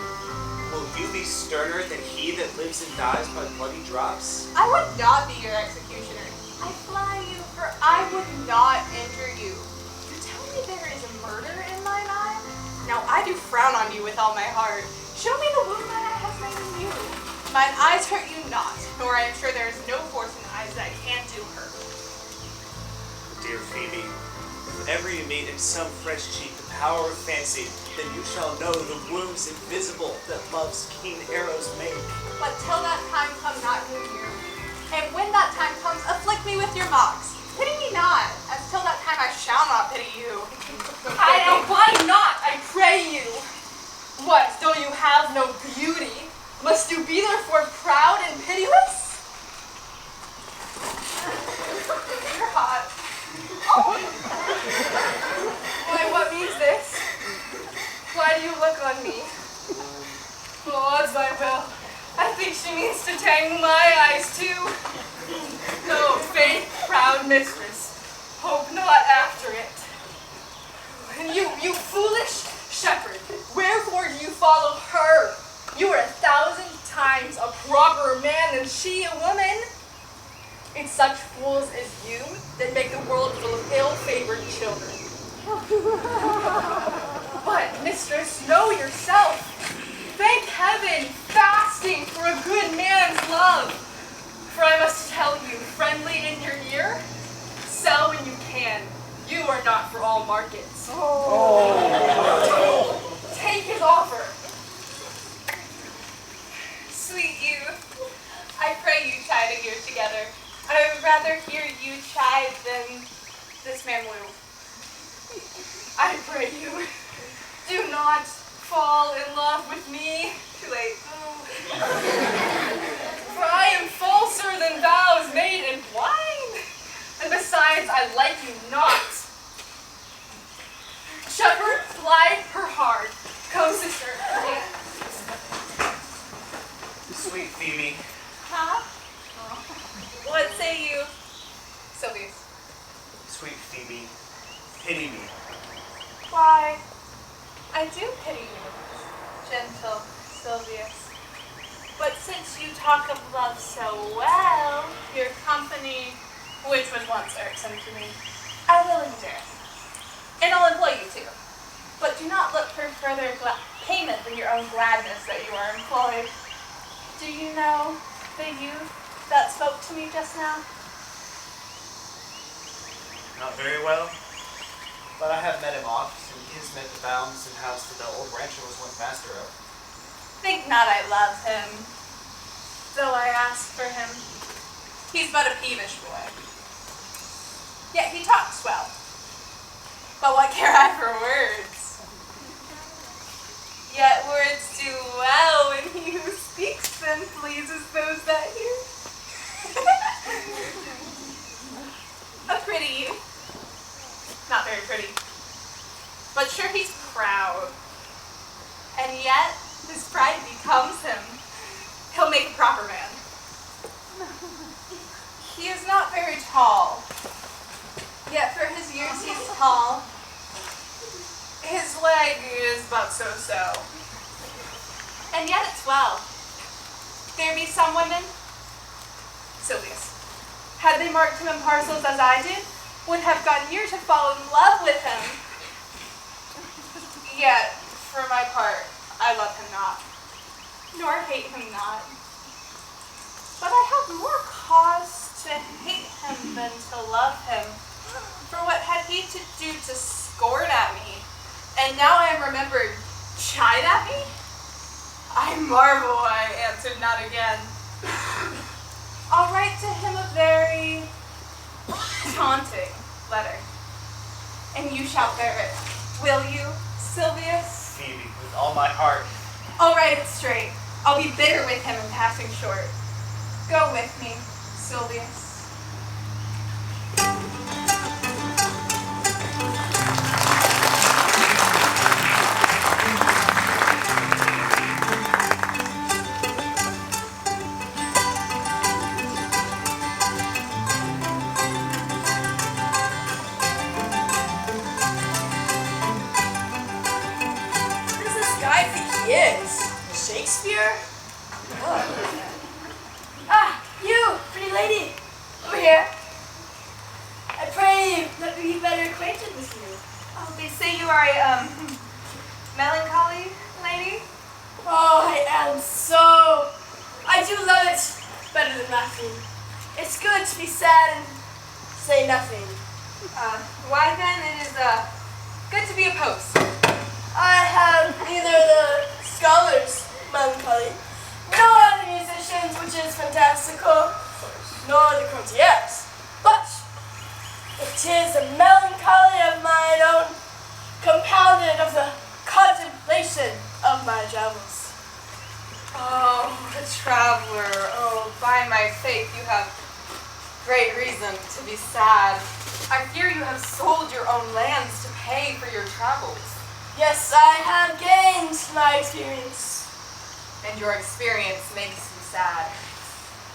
Will you be sterner than he that lives and dies by bloody drops? I would not be your executioner. I fly you, for I would not injure you. You tell me there is a murder in mine eye? Now I do frown on you with all my heart. Show me the wound mine eye has made in you. Mine eyes hurt you not, nor I am sure there is no force in eyes that can do hurt. Dear Phoebe, if ever you meet in some fresh cheek the power of fancy, then you shall know the wounds invisible that love's keen arrows make. But till that time come not you near me. And when that time comes, afflict me with your mocks. Pity me not, as till that time I shall not pity you. And why not, I pray you? What, though you have no beauty, must you be therefore proud and pitiless? You're hot. Why, what means this? Why do you look on me? Lord, my will, I think she means to tangle my eyes too. No, faith, proud mistress, hope not after it. And you foolish shepherd, wherefore do you follow her? You are 1,000 times a properer man than she a woman. It's such fools as you that make the world full of ill-favored children. But, mistress, know yourself. Thank heaven, fasting for a good man's love. For I must tell you, friendly in your ear, sell when you can. You are not for all markets. Take his offer. Sweet youth, I pray you chide a year together. I would rather hear you chide than this man will. I pray you, do not fall in love with me. Too late. For I am falser than vows made in wine. And besides, I like you not. Shepherd, glide her hard. Come, sister. Sweet Phoebe, Huh? What say you, Sylvius? sweet Phoebe, pity me. Why, I do pity you, gentle Sylvius. But since you talk of love so well, your company, which was once irksome to me, I will endure. And I'll employ you too. But do not look for further payment than your own gladness that you are employed. Do you know the youth that spoke to me just now? Not very well, but I have met him oft, and he has met the bounds and house that the old rancher was once master of. Think not I love him, though I ask for him. He's but a peevish boy. Yet he talks well. But what care I for words? Yet words do well when he who speaks them pleases those that hear. A pretty youth. Not very pretty. But sure he's proud. And yet his pride becomes him. He'll make a proper man. He is not very tall. Yet for his years he's tall. His leg is but so-so. And yet it's well. There be some women, Sylvius, had they marked him in parcels as I did, would have gone near to fall in love with him. Yet, for my part, I love him not, nor hate him not. But I have more cause to hate him than to love him. For what had he to do to scorn at me? And now I am remembered, chide at me? I marvel I answered not again. I'll write to him a very taunting letter, and you shall bear it. Will you, Sylvius? Phoebe, with all my heart. I'll write it straight. I'll be bitter with him in passing short. Go with me, Sylvius. Shakespeare? Ah, you, pretty lady, over here. I pray you, let me be better acquainted with you. Oh, they say you are a, melancholy lady? Oh, I do love it better than laughing. It's good to be sad and say nothing. Why then it is, good to be a post. I have neither the scholars' melancholy, nor the musicians, which is fantastical, nor the courtiers. But it is a melancholy of mine own, compounded of the contemplation of my travels. Oh, a traveler. Oh, by my faith, you have great reason to be sad. I fear you have sold your own lands to pay for your travels. Yes, I have gained my experience. And your experience makes you sad.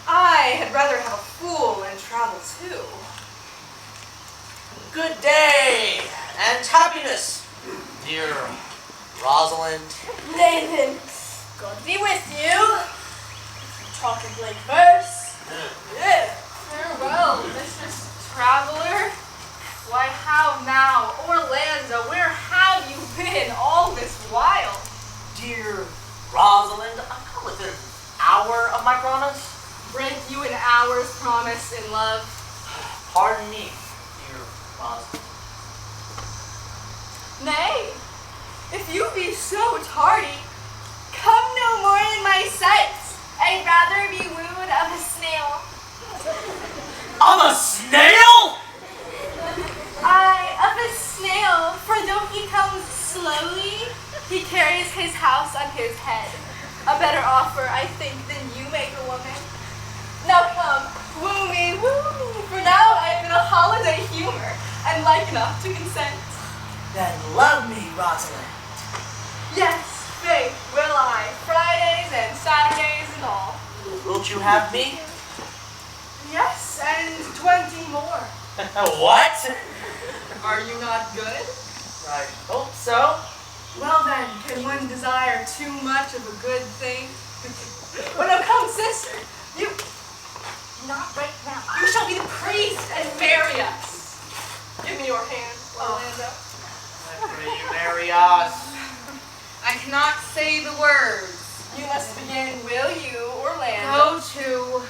I had rather have a fool and travel too. Good day and happiness, dear Rosalind. Nathan, God be with you. Talking like verse. Yeah. Farewell, Mistress Traveler. Why, how now, Orlando, where have have you been all this while? Dear Rosalind, I'm come within an hour of my promise. Break you an hour's promise in love? Pardon me, dear Rosalind. Nay, if you be so tardy, come no more in my sight. I'd rather be wooed of a snail. Of a snail? Aye, of a snail, for though he comes slowly, he carries his house on his head. A better offer, I think, than you make a woman. Now come, woo me, for now I am in a holiday humor, and like enough to consent. Then love me, Rosalind. Yes, faith, will I. Fridays and Saturdays and all. Wilt you have me? Yes, and 20 more. What? Are you not good? I hope so. Well then, can one desire too much of a good thing? Well, now come, sister. You... Not right now. You shall be the priest and marry us. Give me your hand, Orlando. I pray you marry us. I cannot say the words. You must begin, will you, Orlando? Go to...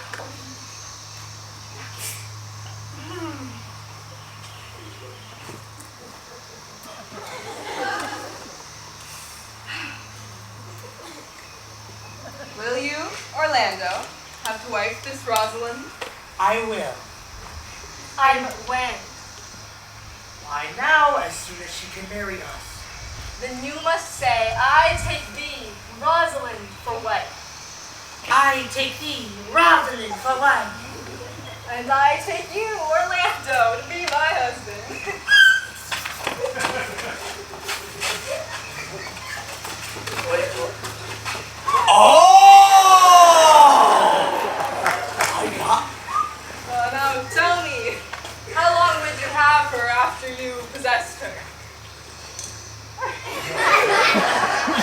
Will you, Orlando, have to wife this Rosalind? I will. And when? Why now, as soon as she can marry us. Then you must say, I take thee, Rosalind, for wife. I take thee, Rosalind, for wife. And I take you, Orlando, to be my husband. Oh! Now tell me, how long would you have her after you possessed her?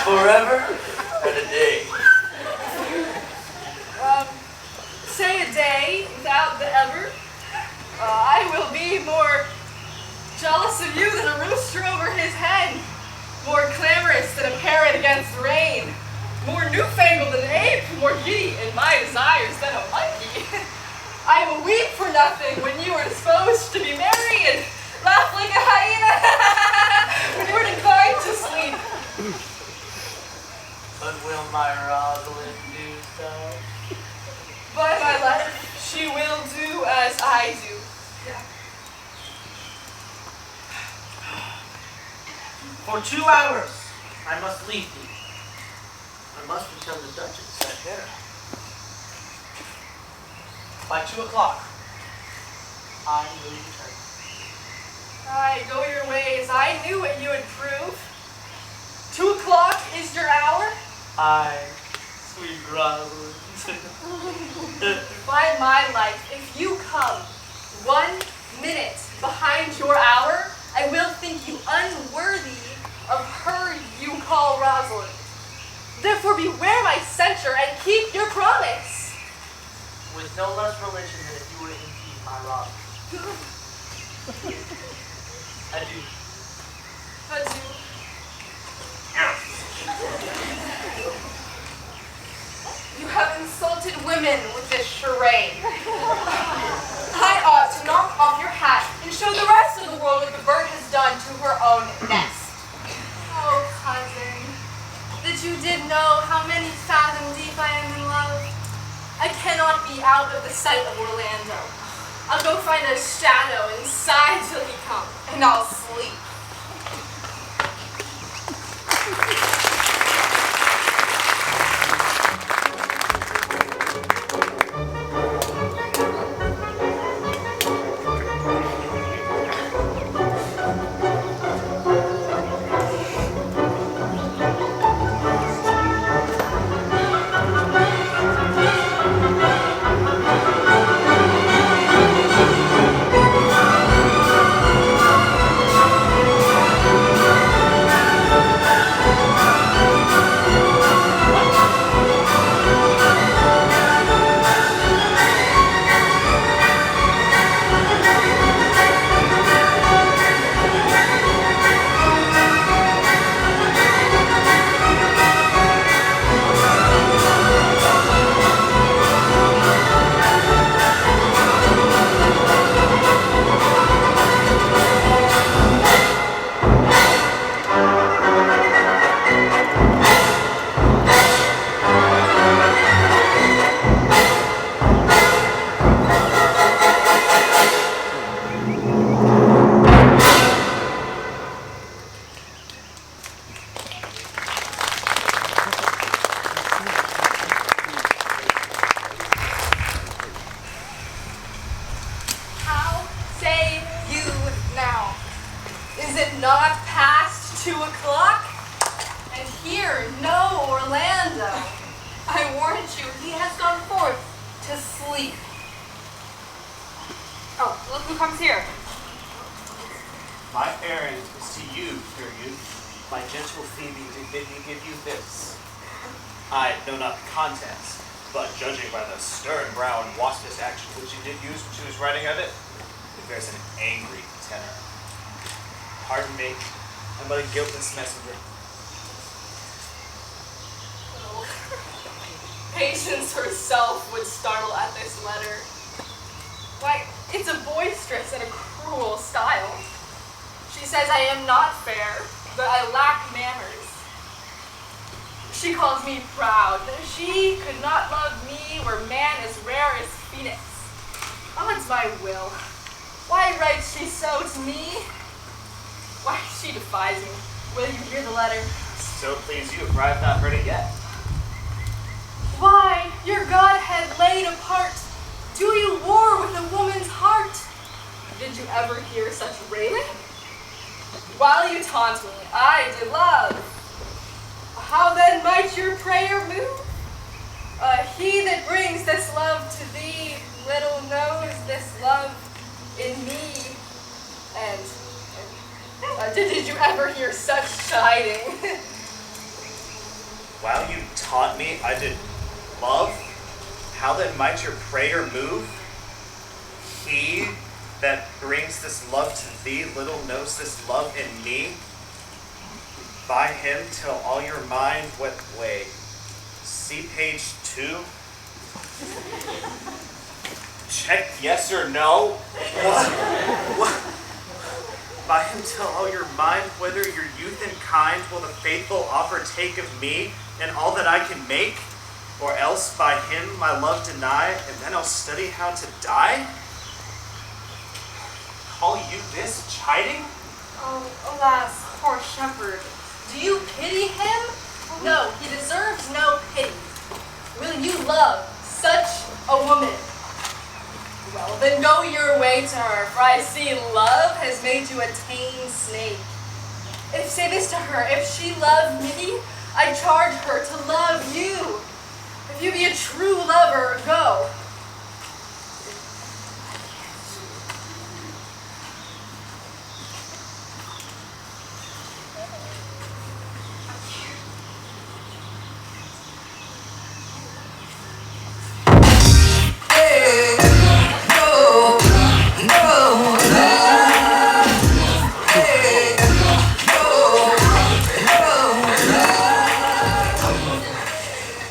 Forever and a day. Say a day without the ever. I will be more jealous of you than a rooster over his head, more clamorous than a parrot against rain, more newfangled than an ape, more giddy in my desires than a monkey. I will weep for nothing when you are disposed to be merry and laugh like a hyena when you are inclined to sleep. But will my Rosalind do so? By my life, she will do as I do. For 2 hours, I must leave thee. I must attend the Duchess at dinner. By 2 o'clock, I will return. Aye, go your ways. I knew what you would prove. 2 o'clock is your hour? Aye, sweet Rosalind. By my life, if you come 1 minute behind your hour, I will think you unworthy of her you call Rosalind. Therefore beware my censure and keep your promise. With no less religion than if you were indeed my Rosalind. Adieu. Adieu. You have insulted women with this charade. I ought to knock off your hat and show the rest of the world what the bird has done to her own nest. Oh, cousin, that you did know how many fathom deep I am in love. I cannot be out of the sight of Orlando. I'll go find a shadow and sigh till he comes, and I'll sleep. sleep. Oh, look who comes here. My errand is to you, fair youth. My gentle Phoebe did bid me give you this. I know not the contents, but judging by the stern brow and waspish action which you did use when she was writing of it, it bears an angry tenor. Pardon me, I'm but a guiltless messenger. Patience herself would startle at this letter. Why, it's a boisterous and a cruel style. She says I am not fair, that I lack manners. She calls me proud, that she could not love me were man as rare as Phoenix. Odds my will. Why writes she so to me? Why, she defies me. Will you hear the letter? So please you, for I have not heard it yet. Why, your Godhead laid apart, do you war with a woman's heart? Did you ever hear such railing? While you taunt me, I did love. How then might your prayer move? He that brings this love to thee little knows this love in me. And did you ever hear such chiding? While you taunt me, I did love. How then might your prayer move? He that brings this love to thee little knows this love in me. By him till all your mind went away. See page 2. Check yes or no. What? By him till all your mind, whether your youth and kind, will the faithful offer take of me and all that I can make, or else by him my love deny, and then I'll study how to die? Call you this chiding? Oh, alas, poor shepherd. Do you pity him? No, he deserves no pity. Will you love such a woman? Well, then go your way to her, for I see love has made you a tame snake. If say this to her, if she love me, I charge her to love you. If you be a true lover, go.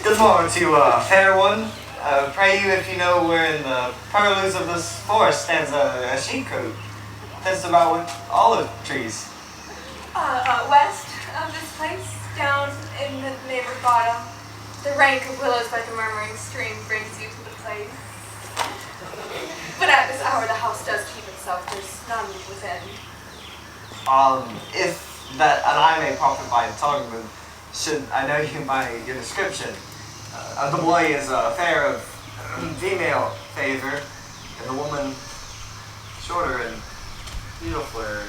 Good morning to fair one. Pray you if you know where in the purlieus of this forest stands a sheepcote. That's about with olive trees. West of this place, down in the neighbor bottom. The rank of willows by the murmuring stream brings you to the place. But at this hour the house does keep itself, there's none within. If that and I may profit by the tongue, then should I know you by your description. The boy is fair of female favor, and the woman shorter and beautifuler,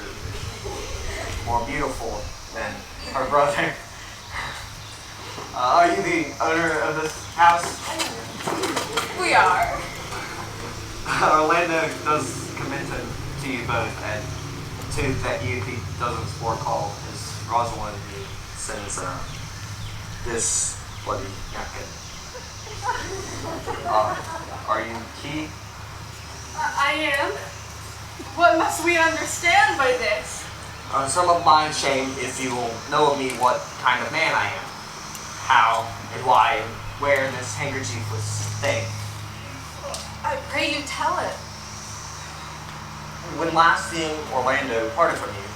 more beautiful than her brother. Are you the owner of this house? We are. Orlando does commend him to you both, and to that youth he doesn't forecall is Rosalind, who sends this bloody napkin. Are you key? I am. What must we understand by this? Some of mine shame if you will know of me what kind of man I am, how and why and where this handkerchief was staying. I pray you tell it. When last seeing Orlando parted from you,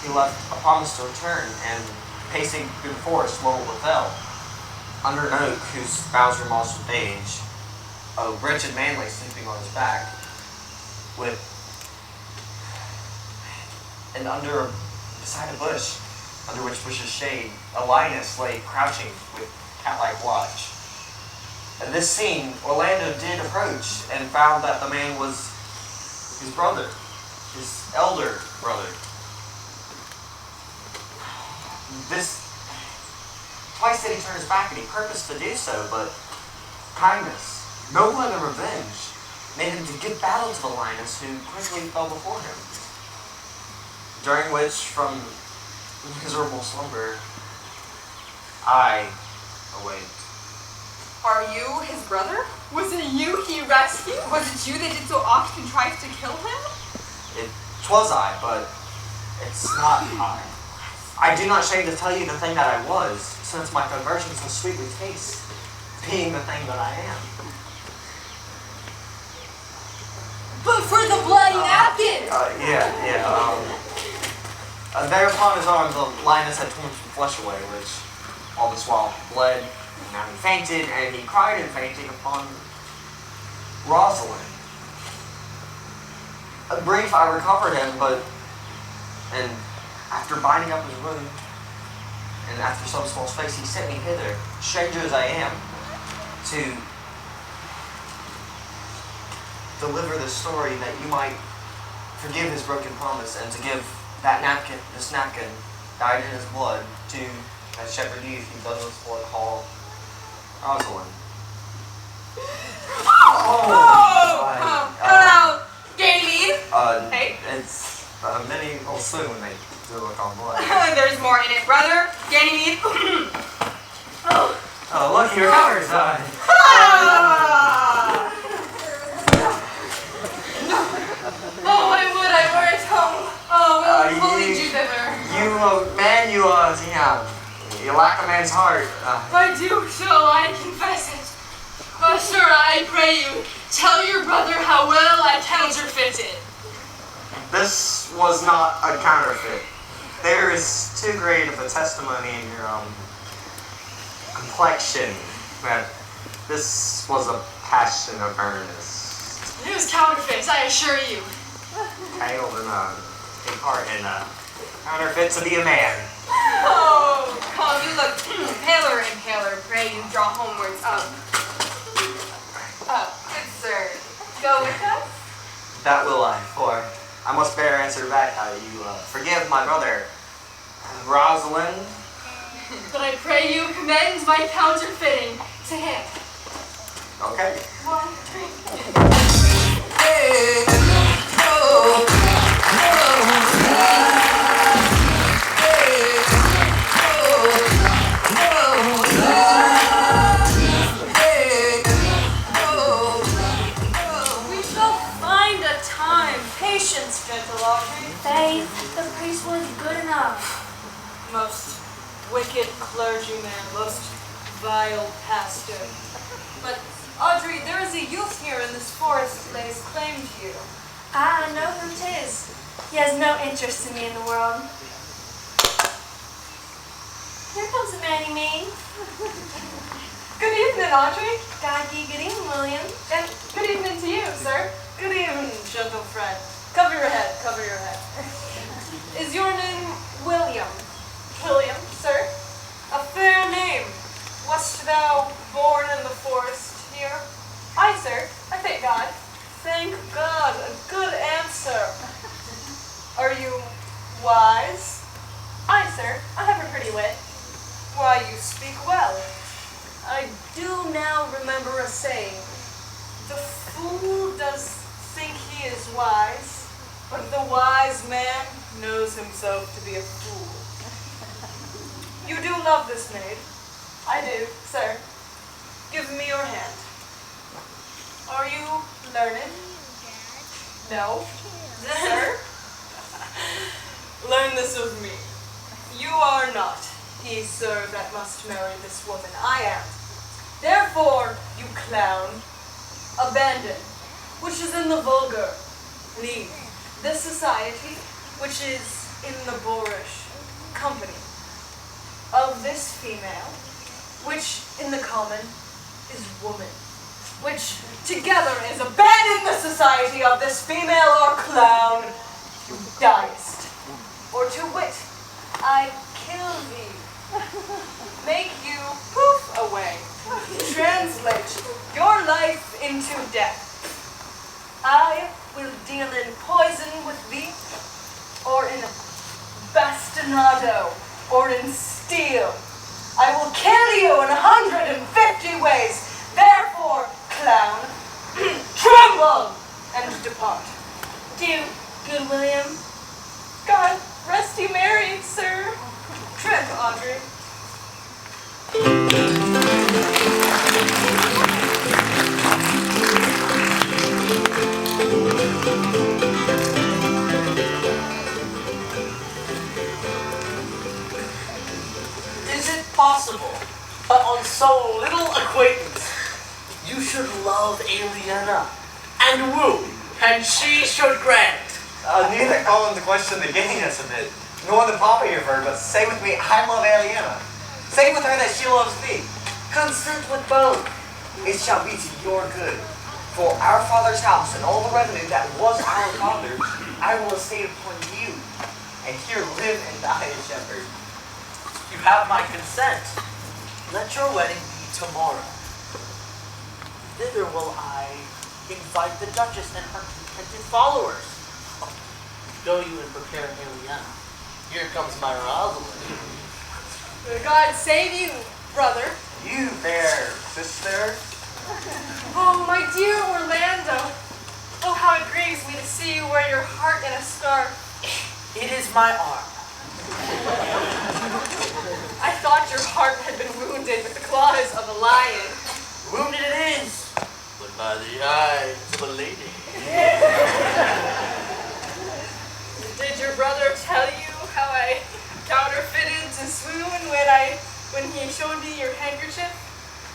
he left a promise to return, and pacing through the forest lo befell, under an oak whose boughs were mossed with age, a wretched man lay sleeping on his back, beside a bush, under which bush's shade, a lioness lay crouching with cat-like watch. At this scene, Orlando did approach and found that the man was his brother, his elder brother. Twice did he turn his back, and he purposed to do so, but kindness no one in revenge made him to give battle to the lioness who quickly fell before him. During which, from miserable slumber, I awake. Are you his brother? Was it you he rescued? Was it you that did so oft contrive to kill him? Twas I, but it's not I. I do not shame to tell you the thing that I was, since my conversion so sweetly tastes, being the thing that I am. But for the bloody napkin! Thereupon his arm, the lioness had torn some flesh away, which all this while bled, and now he fainted, and he cried in fainting upon Rosalind. Brief, I recovered him, and after binding up his wound, and after some small space, he sent me hither, stranger as I am, to deliver this story that you might forgive his broken promise, and to give this napkin, dyed in his blood, to that shepherd youth who does his blood call Rosalind. Gamey! Hey? It's many will soon when they do look on blood. There's more in it, brother. Ganymede. Oh, look, your cover's on. Oh, I would I were at home. Oh, we'll fully do thither. You lack a man's heart. I do so, I confess it. Oh, sir, I pray you, tell your brother how well I counterfeited. This was not a counterfeit. There is too great of a testimony in your complexion that this was a passion of earnest. It was counterfeit, I assure you. Okay, well then, take part in counterfeit to be a man. Oh, come, you look paler and paler. Pray you draw homewards up. Good sir, go with us? That will I, for I must bear answer back how you forgive my brother, Rosalind. But I pray you commend my counterfeiting to him. Okay. 1, 2. Hey, We shall find a time. Patience, gentle Audrey. Faith, the priest was good enough. Most wicked clergyman, most vile pastor. But, Audrey, there is a youth here in this forest that lays claim to you. I know who 'tis. He has no interest in me in the world. Here comes the man you mean. Good evening, Audrey. God ye good evening, William. And good evening to you, sir. Good evening, gentle friend. Cover your head, cover your head. Is your name William? William, sir? A fair name. Wast thou born in the forest here? Aye, sir. I thank God. Thank God. A good answer. Are you wise? Aye, sir. I have a pretty wit. Why, you speak well. I do now remember a saying. The fool does think he is wise, but the wise man knows himself to be a fool. You do love this maid. I do, sir. Give me your hand. Are you learned? No. Sir? Learn this of me. You are not he, sir, that must marry this woman. I am. Therefore, you clown, abandon, which is in the vulgar, leave this society, which is in the boorish company of this female, which in the common is woman, which together is abandon the society of this female or clown, you diest, or to wit, I kill thee, make you poof away, translate your life into death. I will deal in poison with thee, or in bastinado, or in steel. I will kill you in 150 ways. Therefore, clown, so little acquaintance. You should love Aliena and woo, and she should grant. Neither call into question the gayness of it, nor the poppy of her, but say with me, I love Aliena. Say with her that she loves me. Consent with both. It shall be to your good. For our father's house and all the revenue that was our father's, I will estate upon you. And here live and die a shepherd. You have my consent. Let your wedding be tomorrow. Thither will I invite the Duchess and her contented followers. Go you and prepare Aliena. Here comes my Rosalind. God save you, brother. You there, sister. Oh, my dear Orlando. Oh, how it grieves me to see you wear your heart in a scarf. It is my arm. I thought your heart had been wounded with the claws of a lion. Wounded it is, but by the eyes of a lady. Did your brother tell you how I counterfeited to swoon when he showed me your handkerchief?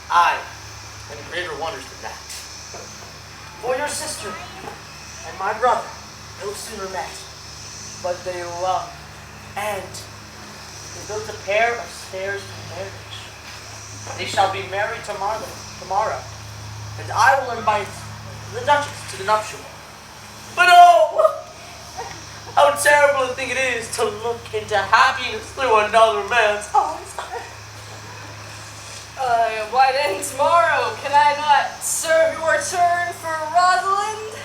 Aye, and greater wonders than that. For your sister and my brother no sooner met, but they loved, and they built a pair of stairs for marriage. They shall be married tomorrow, and I will invite the Duchess to the nuptial. But oh, how terrible a thing it is to look into happiness through another man's eyes. Why then tomorrow can I not serve your turn for Rosalind?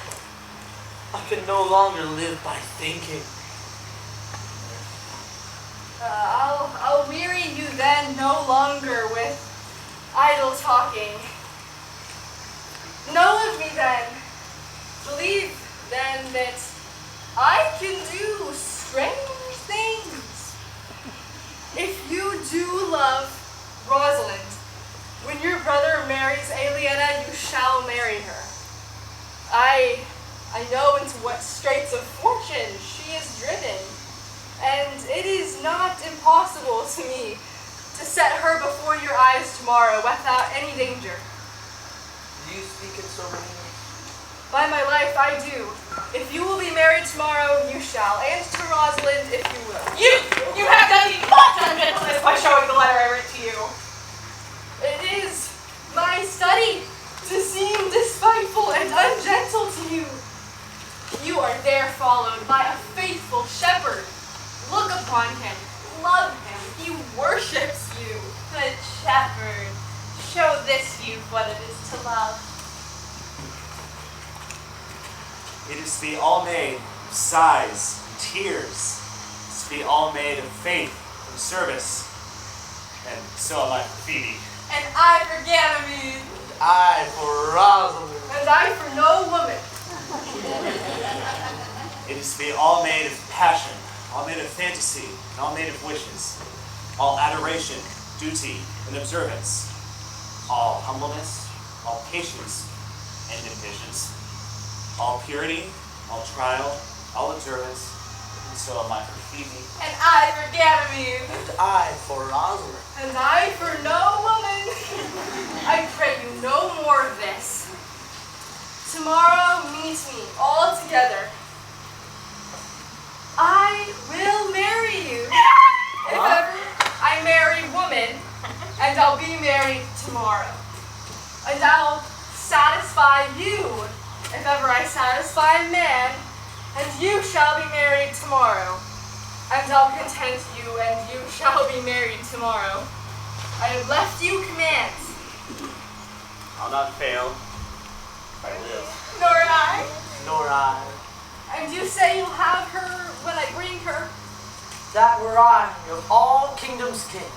I can no longer live by thinking. I'll weary you then no longer with idle talking. Know of me then, believe then that I can do strange things. If you do love Rosalind, when your brother marries Aliena, you shall marry her. I know into what straits of fortune she is driven, and it is not impossible to me to set her before your eyes tomorrow without any danger. Do you speak in so many words? By my life, I do. If you will be married tomorrow, you shall, and to Rosalind, if you will. You have done much ungentleness by showing the letter I wrote to you. It is my study to seem despiteful and ungentle to you. You are there followed by a faithful shepherd. Look upon him, love him, he worships you. Good shepherd, show this youth what it is to love. It is to be all made of sighs and tears. It is to be all made of faith and service. And so am I for Phoebe. And I for Ganymede. I for Rosalind. And I for no woman. It is to be all made of passion, all made of fantasy, and all made of wishes. All adoration, duty, and observance. All humbleness, all patience, and impatience. All purity, all trial, all observance, and so am I for Phoebe. And I for Ganymede. And I for Rosalind. And I for no woman. I pray you no more of this. Tomorrow meet me all together. I will marry you. If ever I marry woman, and I'll be married tomorrow. And I'll satisfy you if ever I satisfy a man, and you shall be married tomorrow. And I'll content you, and you shall be married tomorrow. I have left you commands. I'll not fail if I live. Nor I. Nor I. And you say you'll have her when I bring her. That were I of all kingdoms king.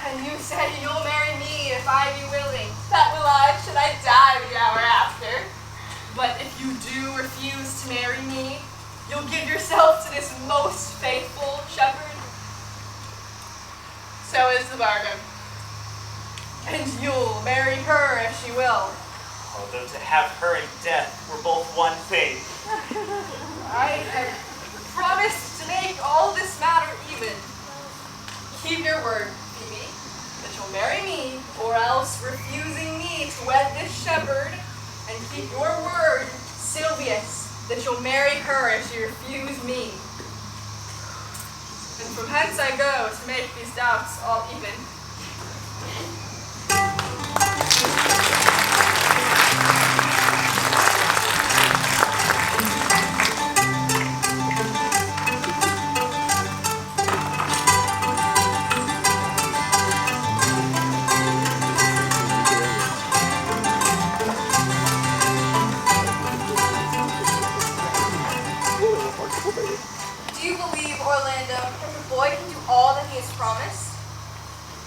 And you say you'll marry me if I be willing. That will I, should I die the hour after. But if you do refuse to marry me, you'll give yourself to this most faithful shepherd. So is the bargain. And you'll marry her if she will. Although to have her in death were both one thing. I have promised to make all this matter even. Keep your word, Phoebe. The shall marry me, or else refusing me to wed this shepherd, and keep your word, Silvius, that you'll marry her if she refuse me. And from hence I go to make these doubts all even.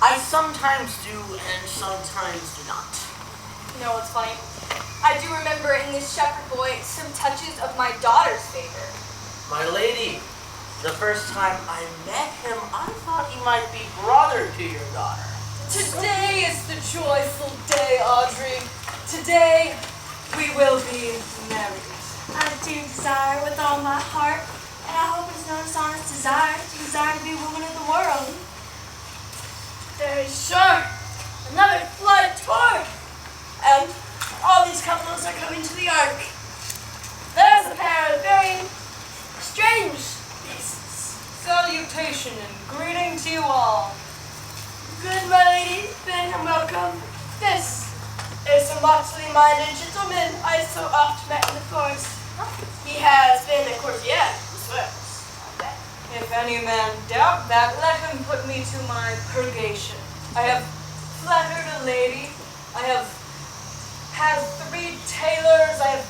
I sometimes do and sometimes do not. You know what's funny? I do remember in this shepherd boy some touches of my daughter's favor. My lady, the first time I met him, I thought he might be brother to your daughter. Today is the joyful day, Audrey. Today we will be married. I do desire with all my heart, and I hope it's no dishonest desire to be a woman of the world. There is sure another flood toward, and all these couples are coming to the ark. There's a pair of very strange beasts. Salutation and greeting to you all. Good, my lady, then and welcome. This is a moxley-minded gentleman I so oft met in the forest. He has been a courtier, swears. If any man doubt that, let him put me to my purgation. I have flattered a lady. I have had 3 tailors. I have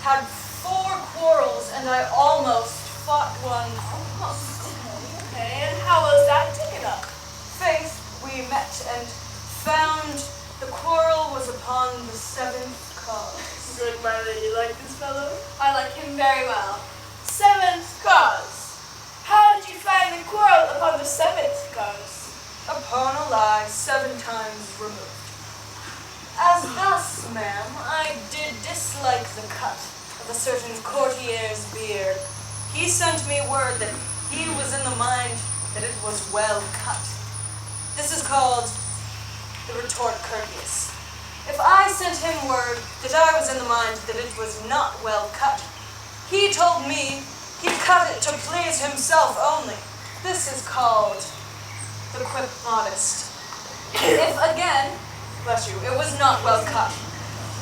had 4 quarrels, and I almost fought one. Almost. Okay, and how was that taken up? Faith, we met and found the quarrel was upon the 7th cause. Good, my lady, like this fellow? I like him very well. 7th cause. How did you find the quarrel upon the 7th cause? Upon a lie 7 times removed. As thus, ma'am, I did dislike the cut of a certain courtier's beard. He sent me word that he was in the mind that it was well cut. This is called the retort courteous. If I sent him word that I was in the mind that it was not well cut, he told me he cut it to please himself only. This is called the quip modest. If again, bless you, it was not well cut,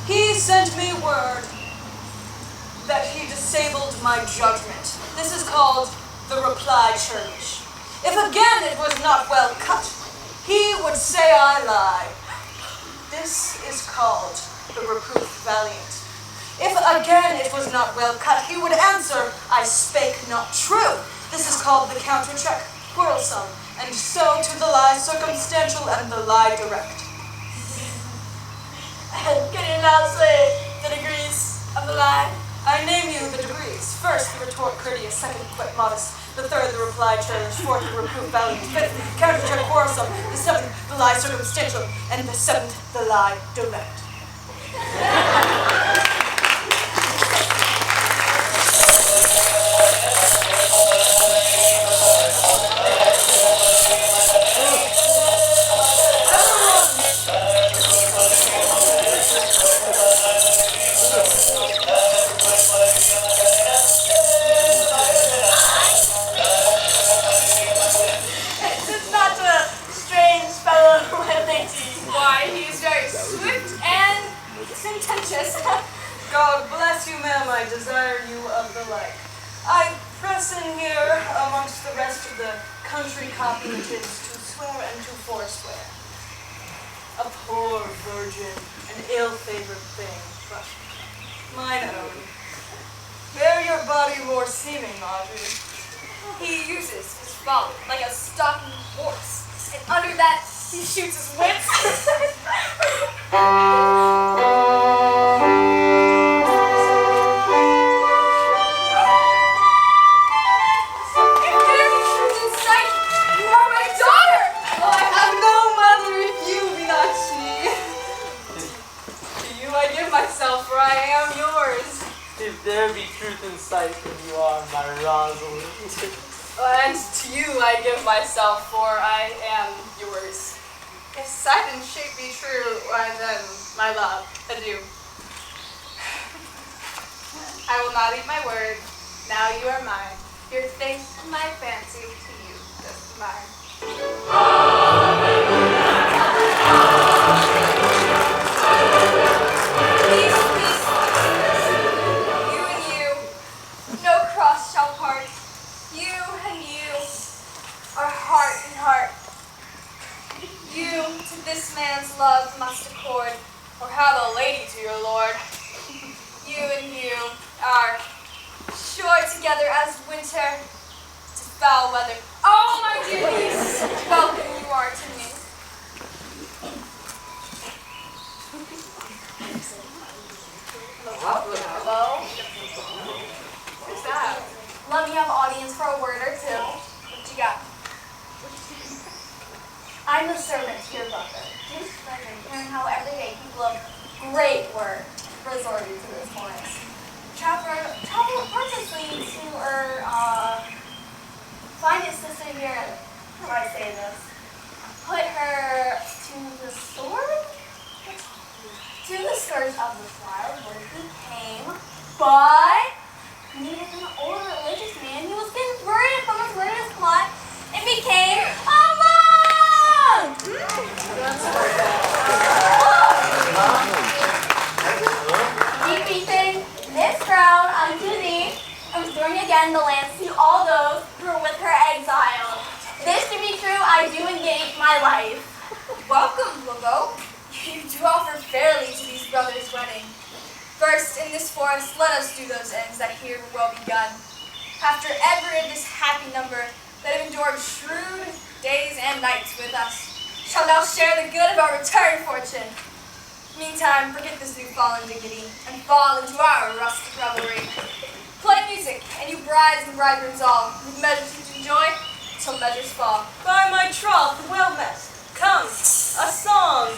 he sent me word that he disabled my judgment. This is called the reply churlish. If again it was not well cut, he would say I lie. This is called the reproof valiant. If again it was not well cut, he would answer, I spake not true. This is called the counter-check, quarrelsome, and so to the lie circumstantial and the lie direct. And can you now say the degrees of the lie? I name you the degrees. First, the retort courteous. Second, quite modest. The third, the reply churlish. Fourth, the reproof valiant. Fifth, counter-check, quarrelsome. The 7th, the lie circumstantial. And the 7th, the lie direct. It's not a strange fellow, my lady. Why, he's very swift and sententious. God bless you, ma'am, I desire you of the like. I press in here amongst the rest of the country copulations to swear and to forswear. A poor virgin, an ill-favored thing, but mine own. Bear your body more seeming, Audrey. He uses his folly like a stalking horse, and under that he shoots his wits. For I am yours. If there be truth in sight, then you are my Rosalind. And to you I give myself, for I am yours. If sight and shape be true, why then, my love, adieu. I will not eat my word. Now you are mine. Your face and my fancy to you, just mine. Peace, peace. You and you, no cross shall part. You and you are heart and heart. You to this man's love must accord, or have a lady to your lord. You and you are sure together as winter to foul weather. Oh, my dear niece, welcome you are to me. Hello? Who's that? Let me have audience for a word or two. What you got? I'm the servant to your brother. His pleasure in hearing how every day people of great work resorted to this place. Travel purposely to find his sister here and, how do I say this? Put her to the sword? To the scourge of the wild where he came, but needed an old religious man who was converted from his religious plot and became a monk! Keep beating this crown unto thee, and restoring again the lands to all those who are with her exiled. This to be true, I do engage my life. Welcome, Laveau. You do offer fairly to these brothers' wedding. First, in this forest, let us do those ends that here were well begun. After every of this happy number that have endured shrewd days and nights with us, shall thou share the good of our return fortune. Meantime, forget this new fallen dignity, and fall into our rustic revelry. Play music, and you brides and bridegrooms all, with measures to enjoy, till measures fall. By my troth, well met. Come, a song.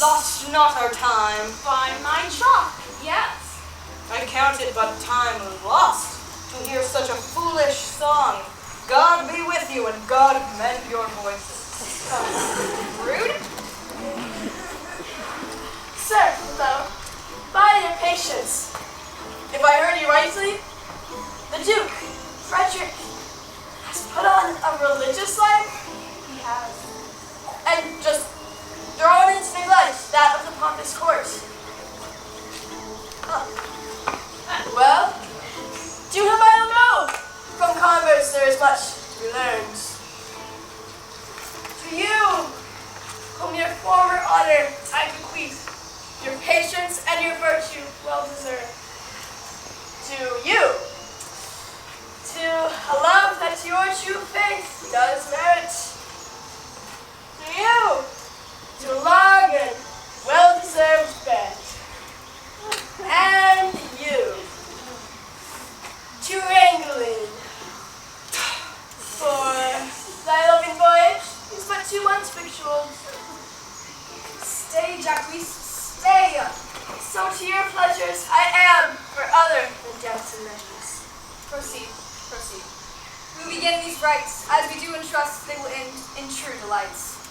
Lost not our time. By my troth, yes. I counted but time lost to hear such a foolish song. God be with you, and God mend your voices. Rude? Sir, though, by your patience, if I heard you rightly, the Duke, Frederick, has put on a religious life. He has. And just thrown into neglect that of the pompous court. Well, to whom I will go. From converse there is much to be learned. To you, whom your former honor I bequeath, your patience and your virtue well deserved. To you, to a love that your true faith does merit. To you, to long and well-deserved bed. And you, to Wrangling, for thy loving voyage is but 2 months victualled. Stay, Jacques, stay. So to your pleasures I am for other than debts and measures. Proceed, proceed. We will begin these rites, as we do entrust they will end in true delights.